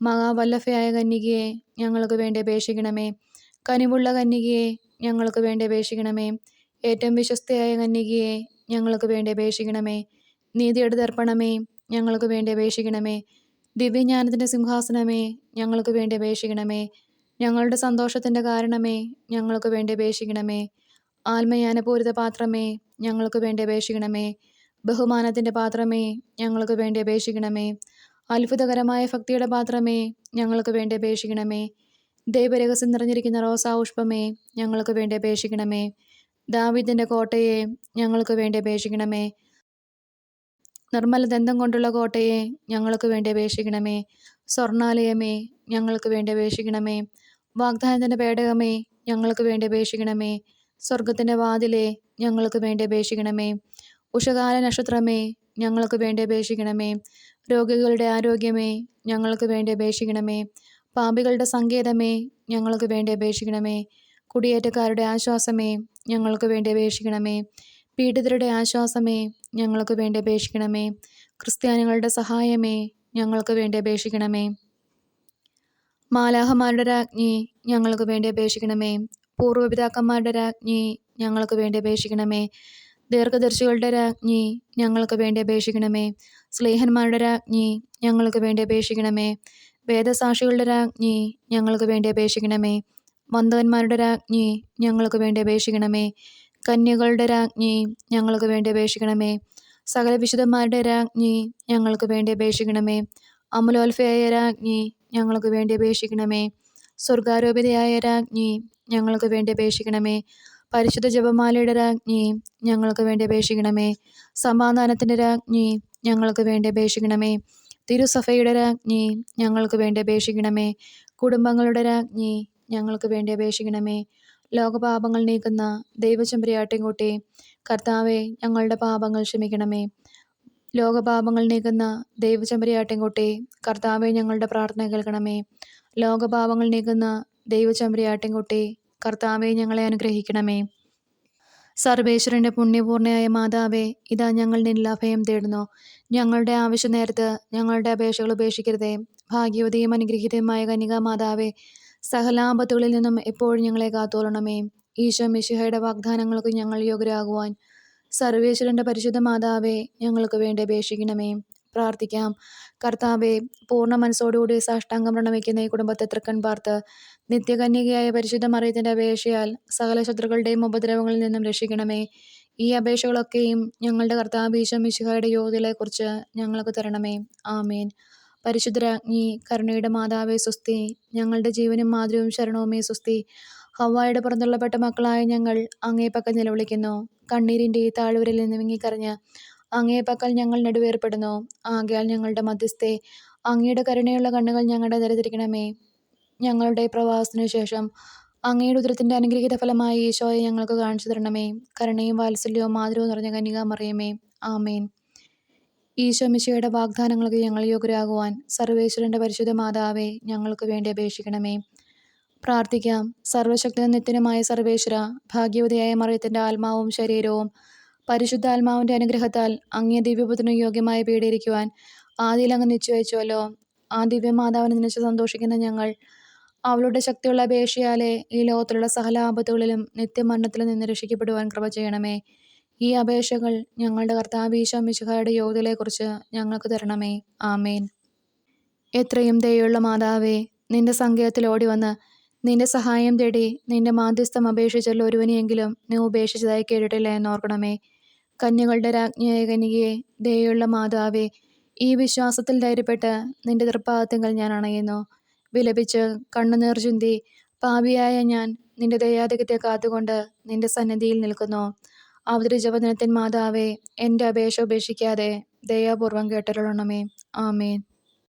മഹാവല്ലഭയായ കന്യകയെ, ഞങ്ങൾക്ക് വേണ്ടി അപേക്ഷിക്കണമേ. കനിവുള്ള കന്യകയെ, ഞങ്ങൾക്ക് വേണ്ടി അപേക്ഷിക്കണമേ. ഏറ്റവും വിശ്വസ്തയായ കന്യകയെ, ഞങ്ങൾക്ക് വേണ്ടി അപേക്ഷിക്കണമേ. നീതിയുടെ ദർപ്പണമേ, ഞങ്ങൾക്ക് വേണ്ടി അപേക്ഷിക്കണമേ. ദിവ്യജ്ഞാനത്തിൻ്റെ സിംഹാസനമേ, ഞങ്ങൾക്ക് വേണ്ടി അപേക്ഷിക്കണമേ. ഞങ്ങളുടെ സന്തോഷത്തിൻ്റെ കാരണമേ, ഞങ്ങൾക്ക് വേണ്ടി അപേക്ഷിക്കണമേ. ആത്മജ്ഞാനപൂരിത പാത്രമേ, ഞങ്ങൾക്ക് വേണ്ടി അപേക്ഷിക്കണമേ. ബഹുമാനത്തിൻ്റെ പാത്രമേ, ഞങ്ങൾക്ക് വേണ്ടി അപേക്ഷിക്കണമേ. അത്ഭുതകരമായ ഭക്തിയുടെ പാത്രമേ, ഞങ്ങൾക്ക് വേണ്ടി അപേക്ഷിക്കണമേ. ദൈവരഹസ്യം നിറഞ്ഞിരിക്കുന്ന റോസാ പുഷ്പമേ, ഞങ്ങൾക്ക് വേണ്ടി അപേക്ഷിക്കണമേ. ദാവീദിൻ്റെ കോട്ടയെ, ഞങ്ങൾക്ക് വേണ്ടി അപേക്ഷിക്കണമേ. നിർമ്മല ദന്തം കൊണ്ടുള്ള കോട്ടയെ, ഞങ്ങൾക്ക് വേണ്ടി അപേക്ഷിക്കണമേ. സ്വർണാലയമേ, ഞങ്ങൾക്ക് വേണ്ടി അപേക്ഷിക്കണമേ. വാഗ്ദാനത്തിൻ്റെ പേടകമേ, ഞങ്ങൾക്ക് വേണ്ടി അപേക്ഷിക്കണമേ. സ്വർഗത്തിൻ്റെ വാതിലേ, ഞങ്ങൾക്ക് വേണ്ടി അപേക്ഷിക്കണമേ. ഉഷകാല നക്ഷത്രമേ, ഞങ്ങൾക്ക് വേണ്ടി അപേക്ഷിക്കണമേ. രോഗികളുടെ ആരോഗ്യമേ, ഞങ്ങൾക്ക് വേണ്ടി അപേക്ഷിക്കണമേ. പാപികളുടെ സങ്കേതമേ, ഞങ്ങൾക്ക് വേണ്ടി അപേക്ഷിക്കണമേ. കുടിയേറ്റക്കാരുടെ ആശ്വാസമേ, ഞങ്ങൾക്ക് വേണ്ടി അപേക്ഷിക്കണമേ. പീഡിതരുടെ ആശ്വാസമേ, ഞങ്ങൾക്ക് വേണ്ടി അപേക്ഷിക്കണമേ. ക്രിസ്ത്യാനികളുടെ സഹായമേ, ഞങ്ങൾക്ക് വേണ്ടി അപേക്ഷിക്കണമേ. മാലാഹമാരുടെ രാജ്ഞി, ഞങ്ങൾക്ക് വേണ്ടി അപേക്ഷിക്കണമേ. പൂർവ്വപിതാക്കന്മാരുടെ രാജ്ഞി, ഞങ്ങൾക്ക് വേണ്ടി അപേക്ഷിക്കണമേ. ദീർഘദർശികളുടെ രാജ്ഞി, ഞങ്ങൾക്ക് വേണ്ടി അപേക്ഷിക്കണമേ. സ്ലേഹന്മാരുടെ രാജ്ഞി, ഞങ്ങൾക്ക് വേണ്ടി അപേക്ഷിക്കണമേ. വേദസാക്ഷികളുടെ രാജ്ഞി, ഞങ്ങൾക്ക് വേണ്ടി അപേക്ഷിക്കണമേ. വന്ധവന്മാരുടെ രാജ്ഞി, ഞങ്ങൾക്ക് വേണ്ടി അപേക്ഷിക്കണമേ. കന്യകളുടെ രാജ്ഞി, ഞങ്ങൾക്ക് വേണ്ടി അപേക്ഷിക്കണമേ. സകല വിശുദ്ധന്മാരുടെ രാജ്ഞി, ഞങ്ങൾക്ക് വേണ്ടി അപേക്ഷിക്കണമേ. അമലോത്ഭയായ രാജ്ഞി, ഞങ്ങൾക്ക് വേണ്ടി അപേക്ഷിക്കണമേ. സ്വർഗാരോപിതയായ രാജ്ഞി, ഞങ്ങൾക്ക് വേണ്ടി അപേക്ഷിക്കണമേ. പരിശുദ്ധ ജപമാലയുടെ രാജ്ഞി, ഞങ്ങൾക്ക് വേണ്ടി അപേക്ഷിക്കണമേ. സമാധാനത്തിൻ്റെ രാജ്ഞി, ഞങ്ങൾക്ക് വേണ്ടി അപേക്ഷിക്കണമേ. തിരുസഭയുടെ രാജ്ഞി, ഞങ്ങൾക്ക് വേണ്ടി അപേക്ഷിക്കണമേ. കുടുംബങ്ങളുടെ രാജ്ഞി, ഞങ്ങൾക്ക് വേണ്ടി അപേക്ഷിക്കണമേ. ലോകപാപങ്ങൾ നീക്കുന്ന ദൈവചെമ്പരിയാട്ടിൻകുട്ടി, കർത്താവെ, ഞങ്ങളുടെ പാപങ്ങൾ ക്ഷമിക്കണമേ. ലോകപാപങ്ങൾ നീക്കുന്ന ദൈവചെമ്പരിയാട്ടിൻകുട്ടി, കർത്താവെ, ഞങ്ങളുടെ പ്രാർത്ഥന കേൾക്കണമേ. ലോകപാപങ്ങൾ നീക്കുന്ന ദൈവചെമ്പരിയാട്ടിൻകുട്ടി, കർത്താവെ, ഞങ്ങളെ അനുഗ്രഹിക്കണമേ. സർവേശ്വരൻ്റെ പുണ്യപൂർണ്ണയായ മാതാവേ, ഇതാ ഞങ്ങൾ നിന്നിൽ അഭയം തേടുന്നു. ഞങ്ങളുടെ ആവശ്യ നേരത്ത് ഞങ്ങളുടെ അപേക്ഷകൾ ഉപേക്ഷിക്കരുതേ. ഭാഗ്യവതിയും അനുഗ്രഹീതയുമായ കന്യകാമാതാവേ, സകലാപത്തുകളിൽ നിന്നും എപ്പോഴും ഞങ്ങളെ കാത്തോളണമേ. ഈശോ മിശിഹായുടെ വാഗ്ദാനങ്ങൾക്ക് ഞങ്ങൾ യോഗ്യരാകുവാൻ സർവേശ്വരൻ്റെ പരിശുദ്ധ മാതാവേ, ഞങ്ങൾക്ക് വേണ്ടി അപേക്ഷിക്കണമേ. പ്രാർത്ഥിക്കാം. കർത്താവെ, പൂർണ്ണ മനസ്സോടുകൂടി സാഷ്ടാംഗം പ്രണമിക്കുന്ന ഈ കുടുംബത്തെ തൃക്കൺ പാർത്ത് നിത്യകന്യകയായ പരിശുദ്ധ മറിയത്തിൻ്റെ അപേക്ഷയാൽ സകല ശത്രുക്കളുടെയും ഉപദ്രവങ്ങളിൽ നിന്നും രക്ഷിക്കണമേ. ഈ അപേക്ഷകളൊക്കെയും ഞങ്ങളുടെ കർത്താവ് ഈശോ മിശിഹായുടെ യോഗ്യതയെക്കുറിച്ച് ഞങ്ങൾക്ക് തരണമേ. ആമേൻ. പരിശുദ്ധരാജ്ഞി, കരുണയുടെ മാതാവേ സ്വസ്തി. ഞങ്ങളുടെ ജീവനും മാതൃവും ശരണവുമേ സ്വസ്തി. ഹവ്വായുടെ പുറന്തള്ളപ്പെട്ട മക്കളായ ഞങ്ങൾ അങ്ങേ പക്കൽ നിലവിളിക്കുന്നു. കണ്ണീരിൻ്റെ ഈ താഴ്വരയിൽ നിന്ന് വിങ്ങിക്കറിഞ്ഞ് അങ്ങേ പക്കൽ ഞങ്ങൾ നെടുവേർപ്പെടുന്നു. ആകയാൽ ഞങ്ങളുടെ മധ്യസ്ഥെ, അങ്ങയുടെ കരുണയുള്ള കണ്ണുകൾ ഞങ്ങളുടെ ദരിദ്രിക്കണമേ. ഞങ്ങളുടെ പ്രവാസത്തിനു ശേഷം അങ്ങയുടെ ഉദരത്തിൻ്റെ അനുഗ്രഹീത ഫലമായ ഈശോയെ ഞങ്ങൾക്ക് കാണിച്ചു തരണമേ. കരുണയും വാത്സല്യവും മാതൃവും നിറഞ്ഞ കന്യകാമറിയമേ, ആമേൻ. ഈശോ മിശിഹായുടെ വാഗ്ദാനങ്ങൾക്ക് ഞങ്ങൾ യോഗ്യരാകുവാൻ സർവേശ്വരൻ്റെ പരിശുദ്ധ മാതാവേ, ഞങ്ങൾക്ക് വേണ്ടി അപേക്ഷിക്കണമേ. പ്രാർത്ഥിക്കാം. സർവശക്തനും നിത്യനുമായ സർവേശ്വര, ഭാഗ്യവതിയായ മറിയത്തിൻ്റെ ആത്മാവും ശരീരവും പരിശുദ്ധാത്മാവിൻ്റെ അനുഗ്രഹത്താൽ അങ്ങേ ദിവ്യപുത്രന് യോഗ്യമായ പീഡയിരിക്കുവാൻ ആദിയിൽ അങ്ങ് നിശ്ചയിച്ചുവല്ലോ. ആ ദിവ്യമാതാവിനെ നിന്നിച്ച് സന്തോഷിക്കുന്ന ഞങ്ങൾ അവളുടെ ശക്തിയുള്ള അപേക്ഷയാലെ ഈ ലോകത്തിലുള്ള സകല ആപത്തുകളിലും നിത്യമരണത്തിലും നിന്ന് രക്ഷിക്കപ്പെടുവാൻ കൃപ ചെയ്യണമേ. ഈ അപേക്ഷകൾ ഞങ്ങളുടെ കർത്താവ് ഈശോ മിശിഹായുടെ യോഗ്യതയെക്കുറിച്ച് ഞങ്ങൾക്ക് തരണമേ. ആമേൻ. എത്രയും ദയുള്ള മാതാവേ, നിന്റെ സങ്കേതത്തിൽ ഓടിവന്ന് നിന്റെ സഹായം തേടി നിന്റെ മാധ്യസ്ഥം അപേക്ഷിച്ചുള്ള ഒരുവനെയെങ്കിലും നീ ഉപേക്ഷിച്ചതായി കേട്ടിട്ടില്ല എന്നോർക്കണമേ. കന്യകളുടെ രാജ്ഞിയായ കന്യകയെ, ദയുള്ള മാതാവേ, ഈ വിശ്വാസത്തിൽ ധൈര്യപ്പെട്ട് നിന്റെ തൃപ്പാദത്തിങ്കൽ ഞാൻ അണയുന്നു. വിലപിച്ച് കണ്ണുനീർ ചിന്തി പാപിയായ ഞാൻ നിന്റെ ദയാധിക്യത്തെ കാത്തുകൊണ്ട് നിന്റെ സന്നിധിയിൽ നിൽക്കുന്നു. അവതരിജവദനത്തിൻ മാതാവേ, എൻ്റെ അപേക്ഷ ഉപേക്ഷിക്കാതെ ദയാപൂർവം കേട്ടരുളണമേ. ആമേൻ.